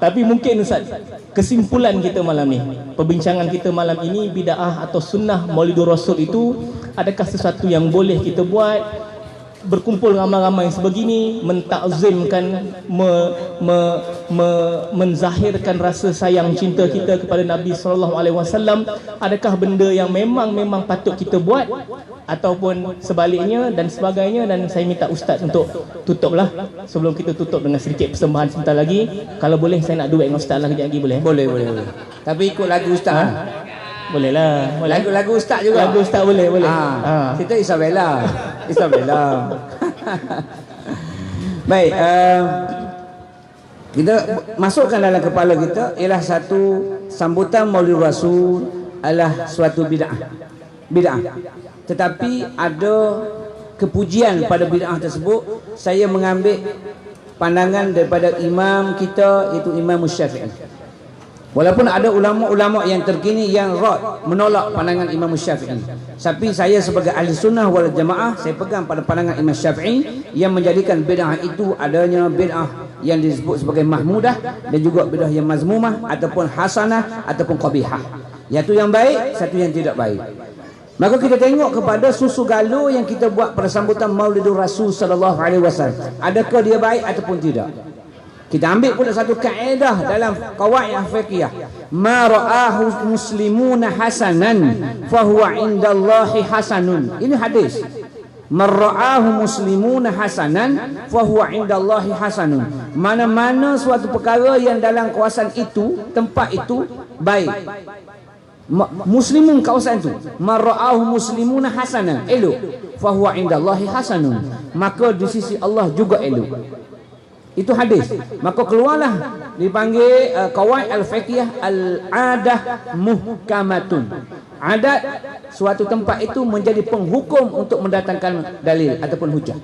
Tapi mungkin Ustaz, kesimpulan kita malam ni, perbincangan kita malam ini, bid'ah atau sunnah Maulidur Rasul itu adakah sesuatu yang boleh kita buat? Berkumpul ramai-ramai sebegini, mentakzimkan, menzahirkan rasa sayang cinta kita kepada Nabi SAW, adakah benda yang memang patut kita buat ataupun sebaliknya dan sebagainya? Dan saya minta Ustaz untuk tutuplah. Sebelum kita tutup dengan sedikit persembahan sebentar lagi, kalau boleh saya nak duet dengan Ustaz lah kejap lagi, boleh? Boleh. Tapi ikut lagu Ustaz. Boleh lah. Lagu Ustaz juga. Lagu Ustaz boleh. Kita Isabella. Baik, kita masukkan dalam kepala kita ialah satu sambutan Maulid Rasul adalah suatu bid'ah. Tetapi ada kepujian pada bid'ah tersebut. Saya mengambil pandangan daripada imam kita, iaitu Imam Syafi'i. Walaupun ada ulama-ulama yang terkini yang menolak pandangan Imam Syafi'i, tapi saya sebagai ahli sunnah wal jamaah, saya pegang pada pandangan Imam Syafi'i yang menjadikan bid'ah itu adanya bid'ah yang disebut sebagai mahmudah dan juga bid'ah yang mazmumah ataupun hasanah ataupun qabihah, iaitu yang baik, satu yang tidak baik. Maka kita tengok kepada susu galuh yang kita buat pada sambutan Maulidur Rasul sallallahu alaihi wasallam, adakah dia baik ataupun tidak? Kita ambil pula satu kaedah dalam qawaid fiqhiyah, ma ra'ahu muslimuna hasanan fahuwa indallahi hasanun. Ini hadis. Man ra'ahu muslimuna hasanan fahuwa indallahi hasanun. Mana-mana suatu perkara yang dalam kawasan itu, tempat itu baik, muslimun kawasan itu, man ra'ahu muslimuna hasanan, elok, fahuwa indallahi hasanun, maka di sisi Allah juga elok. Itu hadis. Maka keluarlah dipanggil qawaid al-fiqhiyah al-adah muhkamatun. Adat suatu tempat itu menjadi penghukum untuk mendatangkan dalil ataupun hujah.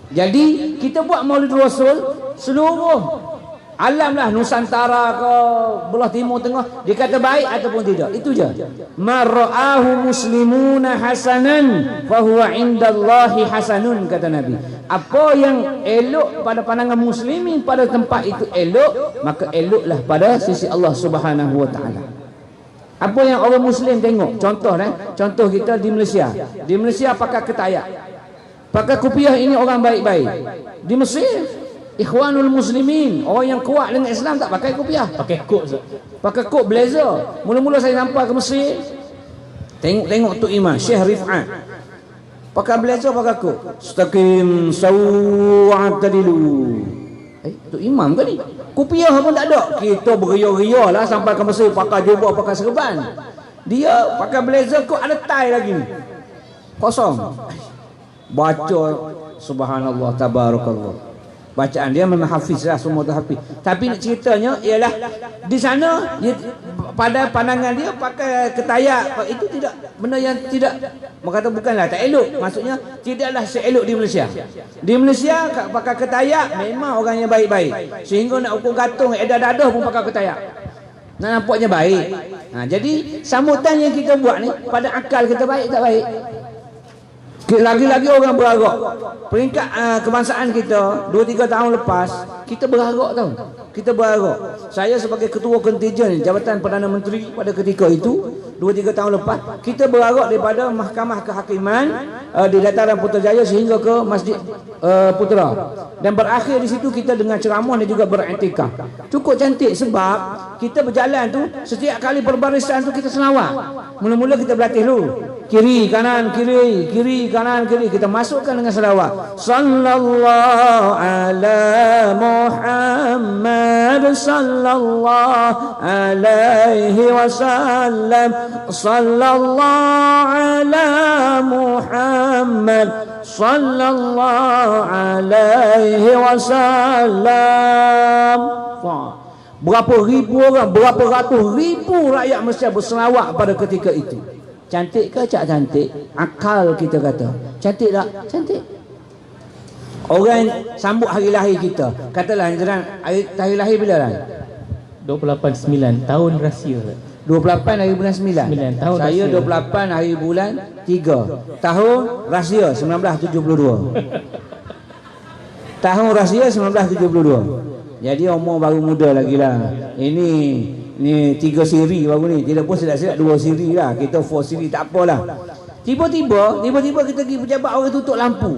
Jadi kita buat Maulid Rasul seluruh alam lah, Nusantara ke belah timur tengah, dia kata baik ataupun tidak, itu je. Marra'ahu muslimuna hasanan fahuwa indallahi hasanun, kata Nabi. Apa yang elok pada pandangan muslimin pada tempat itu elok, maka eloklah pada sisi Allah Subhanahu wa taala. Apa yang orang muslim tengok, contoh kita di Malaysia. Di Malaysia pakai ketayak, pakai kopiah, ini orang baik-baik. Di Mesir Ikhwanul Muslimin, orang yang kuat dengan Islam, tak pakai kopiah, pakai kok. Pakai kok blazer. Mula-mula saya sampai ke Mesir, tengok tu imam Syekh Rif'at pakai blazer, pakai kok. Mustaqim sawat tadilu. Tu imam ke ni? Kopiah pun tak ada. Kita beria-ria lah sampai ke Mesir, pakai jubah, pakai serban. Dia pakai blazer, kok ada tie lagi ni. Kosong. Baca subhanallah tabarakallah. Bacaan dia memang hafiz lah, semua tu hafiz. Tapi nak ceritanya ialah di sana pada pandangan dia pakai ketayak itu tidak, benda yang tidak, berkata bukanlah tak elok, maksudnya tidaklah seelok di Malaysia. Di Malaysia pakai ketayak memang orang yang baik-baik, sehingga nak ukur gantung edah dadah pun pakai ketayak, nak nampaknya baik. Jadi sambutan yang kita buat ni pada akal kita baik tak baik? Lagi-lagi orang beragak. Peringkat kebangsaan kita 2-3 tahun lepas kita beragak tau. Kita beragak. Saya sebagai ketua kontijen Jabatan Perdana Menteri pada ketika itu 2-3 tahun lepas kita beragak daripada Mahkamah Kehakiman di dataran Putrajaya sehingga ke Masjid Putra, dan berakhir di situ kita dengan ceramah dan juga beriktikaf. Cukup cantik sebab kita berjalan tu setiap kali perbarisan tu kita selawat. Mula-mula kita berlatih dulu. Kiri kanan kiri, kiri kanan kiri, kita masukkan dengan selawat. Sallallahu ala Muhammad sallallahu alaihi wasallam. Sallallahu ala Muhammad sallallahu alaihi wasallam. Berapa ribu orang, berapa ratus ribu rakyat Malaysia berselawat pada ketika itu. Cantik ke tak cantik? Akal kita kata. Cantik tak? Cantik. Orang sambut hari lahir kita. Katalah hari lahir bila lah? 28/9 tahun rahsia. 28 hari bulan 9. 9 tahun Saya rahsia. 28 hari bulan 3. Tahun rahsia 1972. Tahun rahsia 1972. Jadi umur baru muda lagi lah. Ini 3 siri baru ni. Tidak pun silap-silap 2 siri lah. Kita 4 siri tak apalah. Tiba-tiba kita pergi pejabat, orang tutup lampu.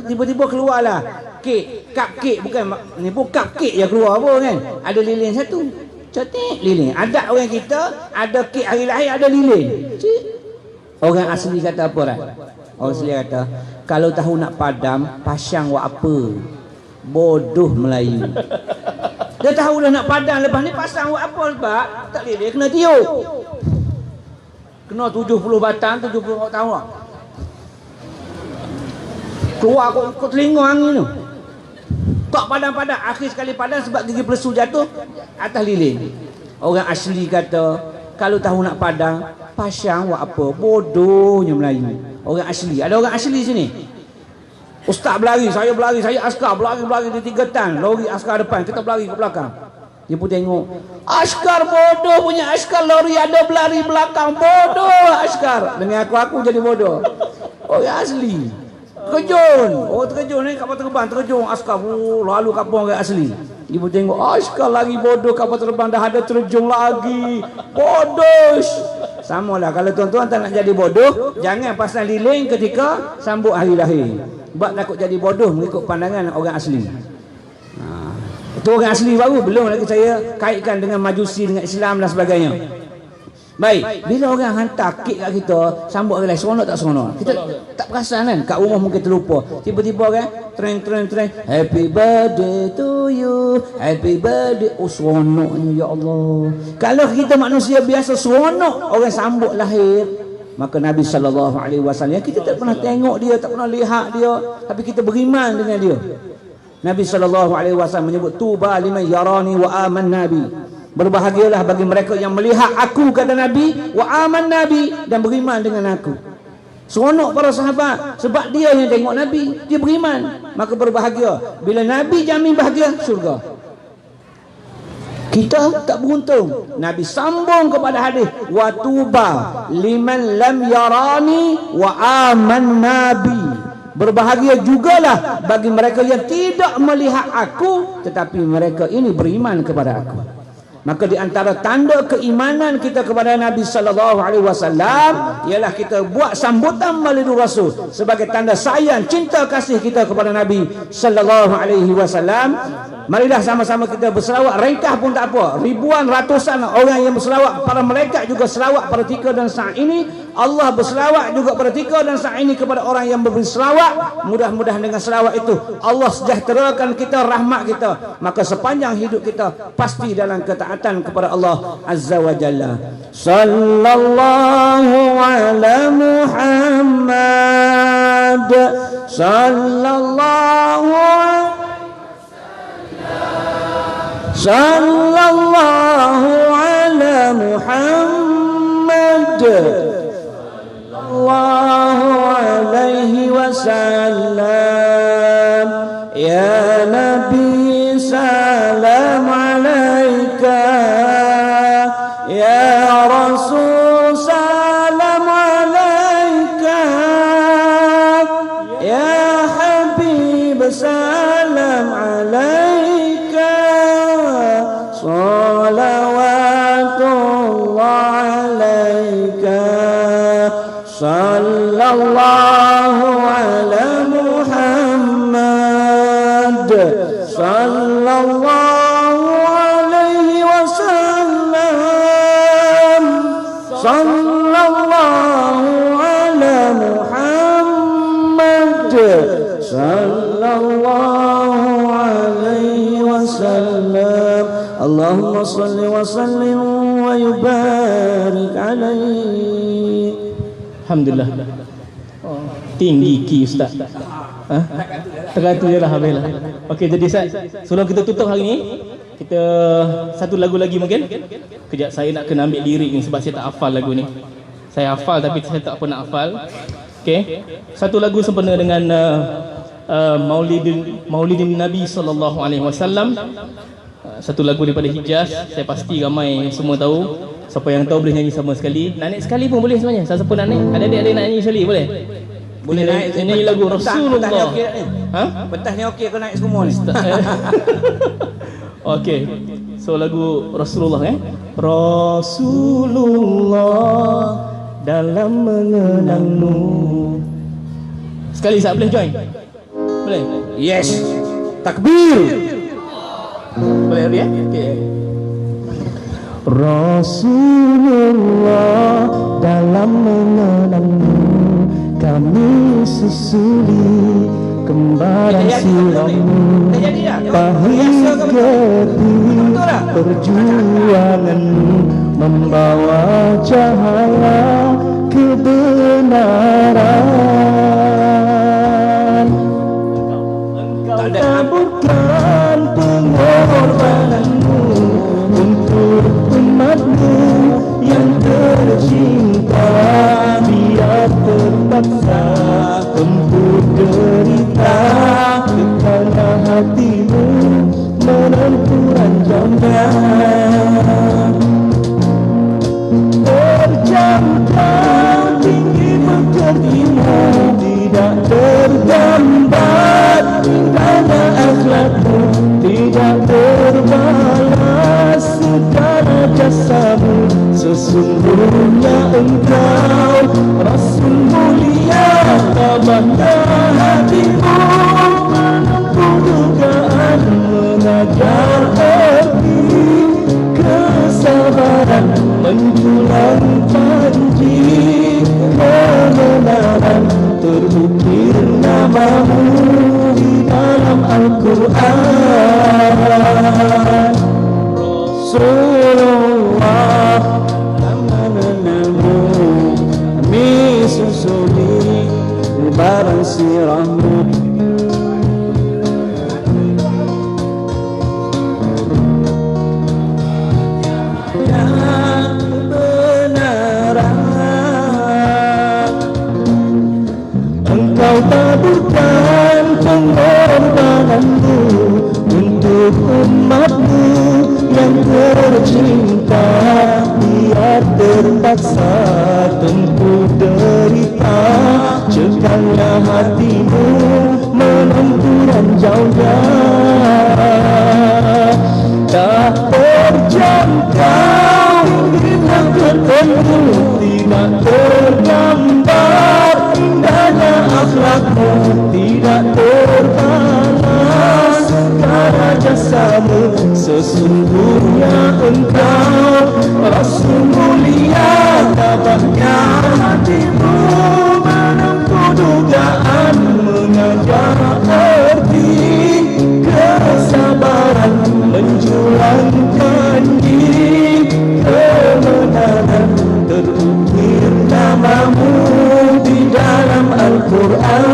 Tiba-tiba keluarlah kek, cupcake, bukan ni pun cupcake yang keluar apa kan. Ada lilin satu. Cantik lilin. Ada orang kita ada kek hari lahir, ada lilin. Cik. Orang asli kata apa kan? Orang asli kata, kalau tahu nak padam, pasang buat apa? Bodoh Melayu. Dia tahu dah nak padam, lepas ni pasang buat apa sebab tak lilin kena tiup. Kena 70 batang, 70 tahun lah. Keluar kau telinga angin tu. Tak padam-padam. Akhir sekali padam sebab gigi pelesu jatuh atas lilin. Orang asli kata, kalau tahu nak padam, pasang buat apa? Bodohnya Melayu. Orang asli. Ada orang asli sini. Ustaz berlari, saya askar berlari di 3 tan. Lori askar depan, kita berlari ke belakang. Dia pun tengok, askar bodoh punya askar, lori ada berlari belakang, bodoh askar. Dengan aku jadi bodoh. Orang asli. Terkejun. Orang terkejun ni kapal terbang, terkejun askar. Lalu kapal orang asli. Dia pun tengok, askar lagi bodoh, kapal terbang dah ada terjun lagi. Bodoh. Sama lah, kalau tuan-tuan tak nak jadi bodoh, jangan pasang lilin ketika sambut hari lahir. Sebab takut jadi bodoh mengikut pandangan orang asli. Itu orang asli baru, belum lagi saya kaitkan dengan majusi, dengan Islam dan sebagainya. Baik, bila orang hantar kek kat kita, sambut hari lahir, seronok tak seronok? Kita tak perasan kan? Kat rumah mungkin terlupa. Tiba-tiba kan, trend. Happy birthday to you, happy birthday. Oh, seronoknya, ya Allah. Kalau kita manusia biasa seronok orang sambut lahir, maka Nabi SAW kita tak pernah tengok dia, tak pernah lihat dia, tapi kita beriman dengan dia. Nabi SAW menyebut, tuba liman yarani wa aman Nabi. Berbahagialah bagi mereka yang melihat aku, kata Nabi, wa aman Nabi, dan beriman dengan aku. Seronok para sahabat sebab dia yang tengok Nabi, dia beriman, maka berbahagia. Bila Nabi jamin bahagia, syurga. Kita tak beruntung. Nabi sambung kepada hadis, wa tuba liman lam yarani wa aman Nabi. Berbahagia jugalah bagi mereka yang tidak melihat aku, tetapi mereka ini beriman kepada aku. Maka di antara tanda keimanan kita kepada Nabi sallallahu alaihi wasallam ialah kita buat sambutan melidu Rasul sebagai tanda sayang, cinta kasih kita kepada Nabi sallallahu alaihi wasallam. Marilah sama-sama kita berselawat, ringkas pun tak apa. Ribuan, ratusan orang yang berselawat, para malaikat juga selawat pada tika dan saat ini. Allah berselawat juga pada tika dan saat ini kepada orang yang memberi selawat. Mudah-mudahan dengan selawat itu Allah sejahterakan kita, rahmat kita, maka sepanjang hidup kita pasti dalam ketaatan kepada Allah Azza wa Jalla. Sallallahu ala Muhammad, sallallahu ala Muhammad, sallallahu alaihi wasallam. Ya Nabi salam alaika, ya bersalam alaika salawatullah alaika sallallahu ala Muhammad sallallahu alaihi wasallam sallallahu ala Muhammad sallallahu alaihi wasallam Allahumma salli wa sallim wa yubarik alaihi. Alhamdulillah. Tinggi ki Ustaz. Ha? Tergantung je lah habislah. Okey, jadi Ustaz, sebelum kita tutup hari ni, kita satu lagu lagi mungkin. Kejap saya nak kena ambil lirik ni sebab saya tak hafal lagu ni. Saya hafal tapi saya tak pernah hafal. Okey. Satu lagu sempena dengan Maulidin Nabi sallallahu alaihi wasallam. Satu lagu daripada Hijaz. Saya pasti ramai semua tahu. Siapa yang tahu boleh nyanyi sama sekali. Nak naik sekali pun boleh sebenarnya. Siapa nak naik? Ada adik-adik nak nyanyi sekali boleh? Boleh naik. Nyanyi lagu Rasulullah. Petah ni okey tak ni? Ha? Petah ni okey kau naik semua ni. Okey. So lagu Rasulullah Rasulullah dalam mengenangmu. Sekali Ustaz boleh join? Boleh? Yes. Takbir. Boleh Ari Okey. Rasulullah dalam mengenangmu kami susuli kembaran sirahmu pahit getih perjuanganmu membawa cahaya kebenaran. Engkau taburkan pengorbananmu untuk umatmu yang tercinta, biar terpaksa tempuh derita kerana hatimu menempuh ranjangnya. Terjangkau tinggi bekertimu, tidak tergambar indahnya akhlakmu, tidak terbalas segala jasamu. Sesungguhnya engkau Rasul mulia, tabahnya hatimu menempuh dugaan, mengajar erti kesabaran, menjulang panji kebenaran. Terukir namamu di dalam Al-Quran. Rasulullah mengenangmu, kami susuli lebaran sirahmu. Engkau taburkan pengorbananmu untuk umatmu yang tercinta, biar terpaksa tempuh derita, cekanglah hatimu menempuh ranjaunya. Tak terjangkau hingga ketemu, tidak tergambar indahnya akhlakmu, tidak terbalas segala jasamu. Sesungguhnya engkau Rasul mulia, tabahnya hatimu menempuh dugaan, mengajar erti kesabaran, menjulang janji kebenaran. Terukir namamu di dalam Al-Quran.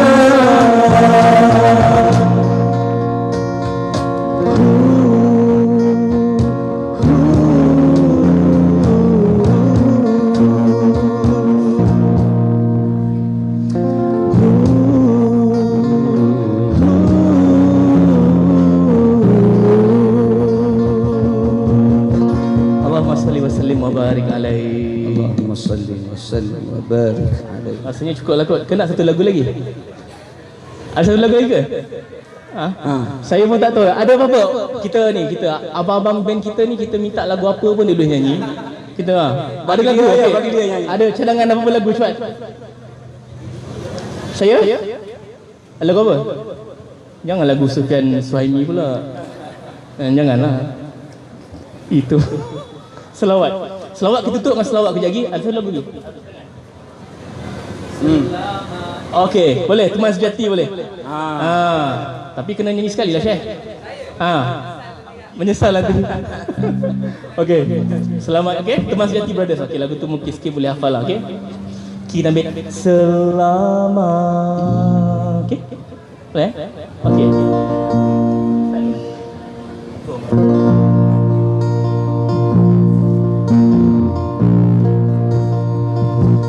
Allahumma salli wa sallim wa barik alaihi. Allahumma salli wa sallim wa barik alaihi. Rasanya cukup lah kot. Kena satu lagu lagi? Ada satu lagu lagi ke? Ha? Saya pun tak tahu. Ada apa-apa? Kita abang-abang band kita ni, kita minta lagu apa pun dia boleh nyanyi. Kita ada lagu dia, okey. bagi dia nyanyi. Ada cadangan apa lagu cepat? Saya? Lagu apa? Jangan lagu Sufyan Suhaimi pula. Janganlah. Itu. Selawat. Selawat kita tutup dengan selawat kejap lagi. Ada satu lagu ni. Okey, boleh. Teman sejati boleh. Tapi kena nyanyi sekali lah, Syekh. Menyesal nanti. Okey. Selamat. Okey, Teman Sejati Brothers. Okey, lagu tu mungkin sikit boleh hafal lah. Okey. Kita ambil selamat. Okey. Boleh? Okey.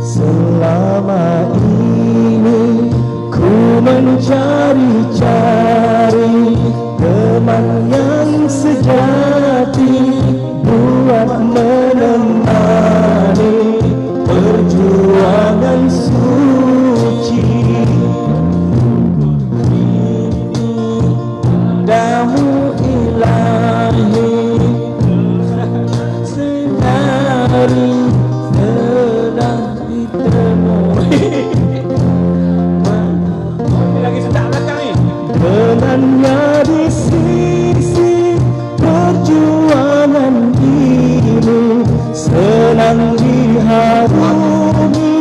Selama ini ku mencari-cari teman yang sejati buat menemani perjuangan suci. Dahu ilahi senari telah ditemui. Lagi sedap belakang ni. Dengannya di sisi perjuangan ini senang diharungi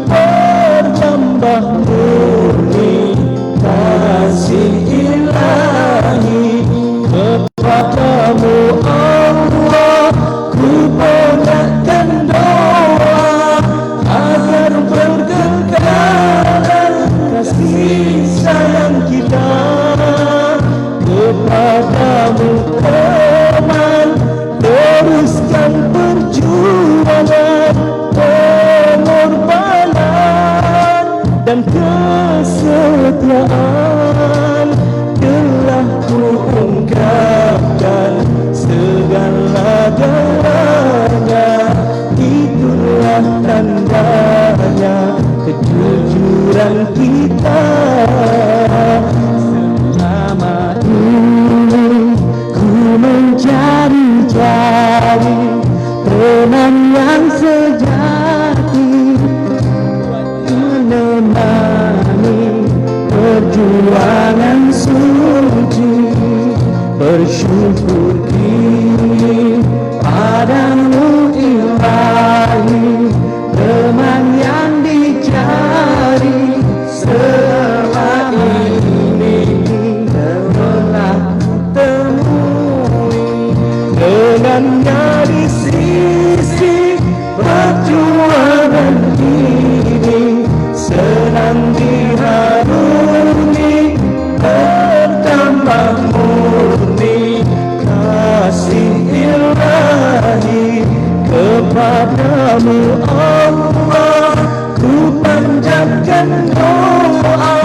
bertambah murni kasih ilahi kepadamu Allah ku panjatkan doa agar berkekalan kasih sayang kita kepadamu teman teruskan perjuangan pengorbanan dan kesetiaan telah ku ungkapkan segala-galanya itulah tandanya kejujuran kita. Selama ini ku mencari-cari teman yang sejati menemani perjuangan suci bersyukur kini padamu ilahi teman yang dicari selama ini telah temui dengannya di sisi perjuangan ini senang diharungi bertambah murni kasih ilahi kepadamu Allah ku panjatkan doa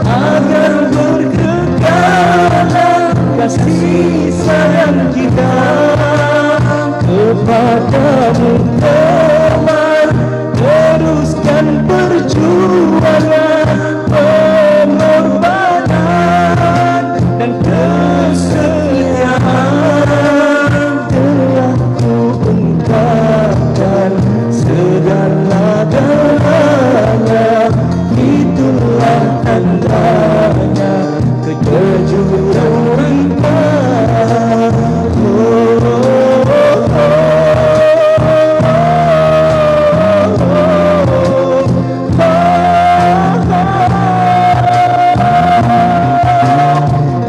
agar berkekalan kasih sayang kita kepadamu teman teruskan perjuangan pengorbanan dan kesetiaan telah ku ungkapkan segala-galanya itulah tandanya kejujuran kita.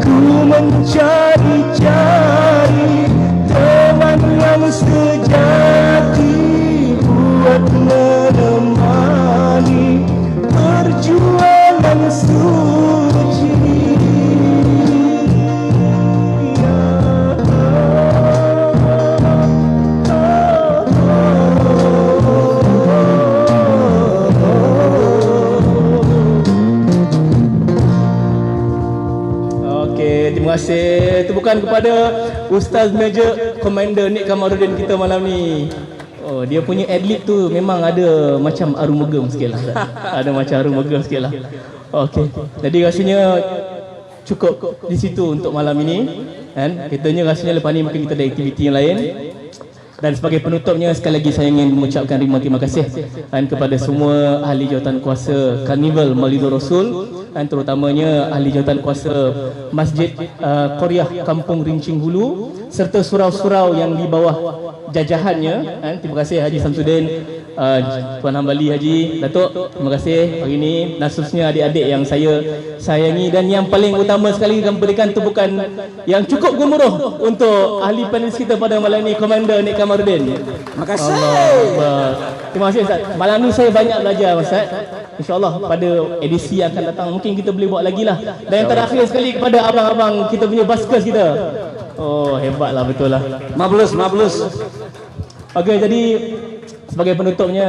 Ku mencari-cari teman yang sejati buat menemani perjuangan suci. Okey, terima kasih. Tepukan kepada Ustaz Major Komander Nik Kamarudin kita malam ni. Oh, dia punya adlib tu memang ada macam arumugam sikit lah. Ada macam arumugam sikit lah. Okey. Jadi rasanya cukup di situ untuk malam ini. Kan? Kitanya rasanya lepas ni mungkin kita ada aktiviti yang lain. Dan sebagai penutupnya, sekali lagi saya ingin mengucapkan terima kasih kan, kepada semua ahli jawatan kuasa Karnival Maulidur Rasul, dan terutamanya ahli jawatan kuasa Masjid Qaryah Kampung Rincing Hulu serta surau-surau yang di bawah jajahannya. Kan? Terima kasih Haji Samsudin, Tuan Hambali Haji Datuk, terima kasih hari ini, dan seterusnya adik-adik yang saya sayangi. Dan yang paling utama sekali kami berikan tepukan yang cukup gemuruh untuk ahli panelis kita pada malam ini, Komander Nik Kamarudin. Terima kasih. Terima kasih Ustaz. Malam ni saya banyak belajar Ustaz. InsyaAllah pada edisi yang akan datang mungkin kita boleh buat lagi lah. Dan yang terakhir sekali kepada abang-abang kita punya baskers kita. Oh hebatlah, betul lah. Marvelous. Okey, jadi sebagai penutupnya,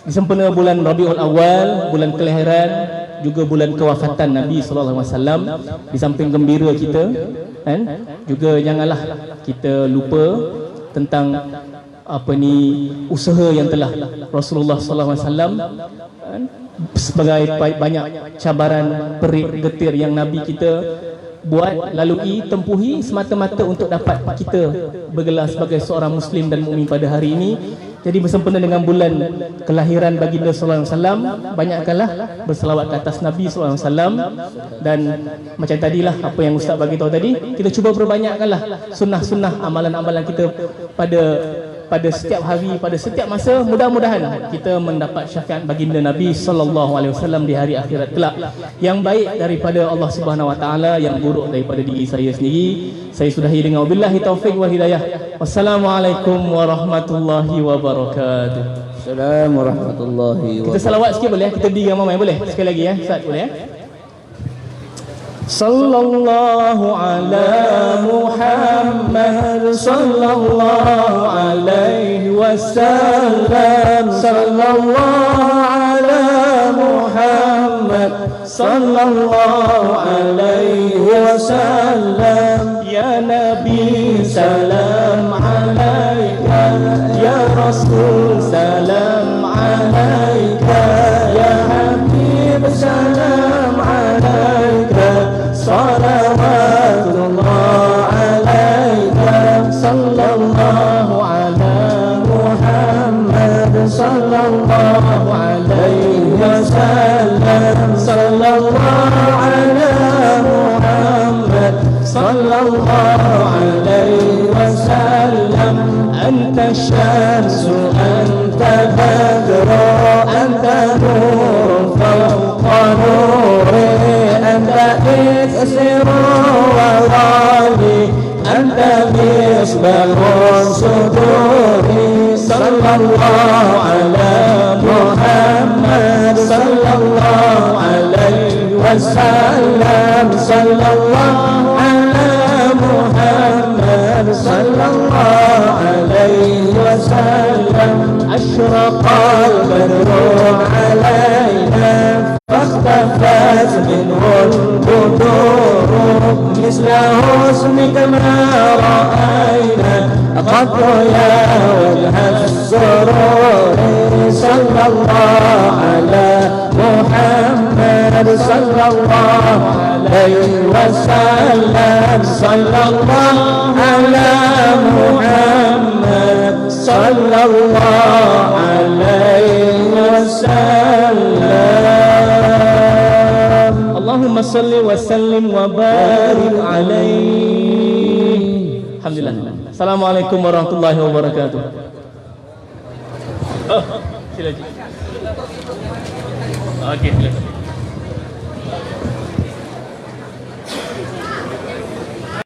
di sempena bulan Rabiul Awal, bulan kelahiran juga bulan kewafatan Nabi sallallahu alaihi wasallam, di samping gembira kita kan, juga janganlah kita lupa tentang usaha yang telah Rasulullah sallallahu alaihi wasallam sebagai banyak cabaran, perit, getir yang Nabi kita buat, lalui, tempuhi semata-mata untuk dapat kita bergelar sebagai seorang Muslim dan mukmin pada hari ini. Jadi bersempena dengan bulan kelahiran baginda sallallahu alaihi wasallam, banyakkanlah berselawat ke atas Nabi sallallahu alaihi wasallam. Dan macam tadilah apa yang Ustaz bagi tahu tadi, kita cuba perbanyakkanlah sunnah-sunnah amalan-amalan kita pada setiap hari, pada setiap masa. Mudah-mudahan kita mendapat syafaat baginda Nabi sallallahu alaihi wasallam di hari akhirat kelak, yang baik daripada Allah Subhanahu wa taala, yang buruk daripada diri saya sendiri. Saya sudahi dengan wabillahi taufik wal hidayah. Wassalamualaikum warahmatullahi wabarakatuh. Assalamualaikum warahmatullahi wabarakatuh. Kita salawat sikit boleh? Kita berdiri ramai boleh? Sekali lagi ya, Ustaz boleh ya? Sallallahu ala Muhammad sallallahu alaihi wasallam. Sallallahu ala Muhammad sallallahu alaihi wasallam. Ya Nabi salam alaika, ya Rasul salam alaika, ya Habib salam alaika, salawatullah alaika. Sallallahu ala Muhammad sallallahu alaihi wasallam. Sallallahu ala Muhammad sallallahu alaihi wasallam. Anta syamsu, anta badru, anta nurun fawqa nuri, anta iksiru wa ghali, anta misbahun suduri. Sallallahu ala Muhammad sallallahu alaihi wasallam. Sallallahu ala Muhammad sallallahu alaihi wasallam. Ashraqal badru alaina فاختفت منه البدور مثل حسنك ما رأينا قط يا وجه السرور. صلى الله على محمد صلى الله عليه وسلم. صلى الله على محمد صلى الله عليه وسلم. Allahumma salli wa sallim wa barik alaihi. Alhamdulillah. Assalamualaikum warahmatullahi wabarakatuh. Silakan. Okey, silakan.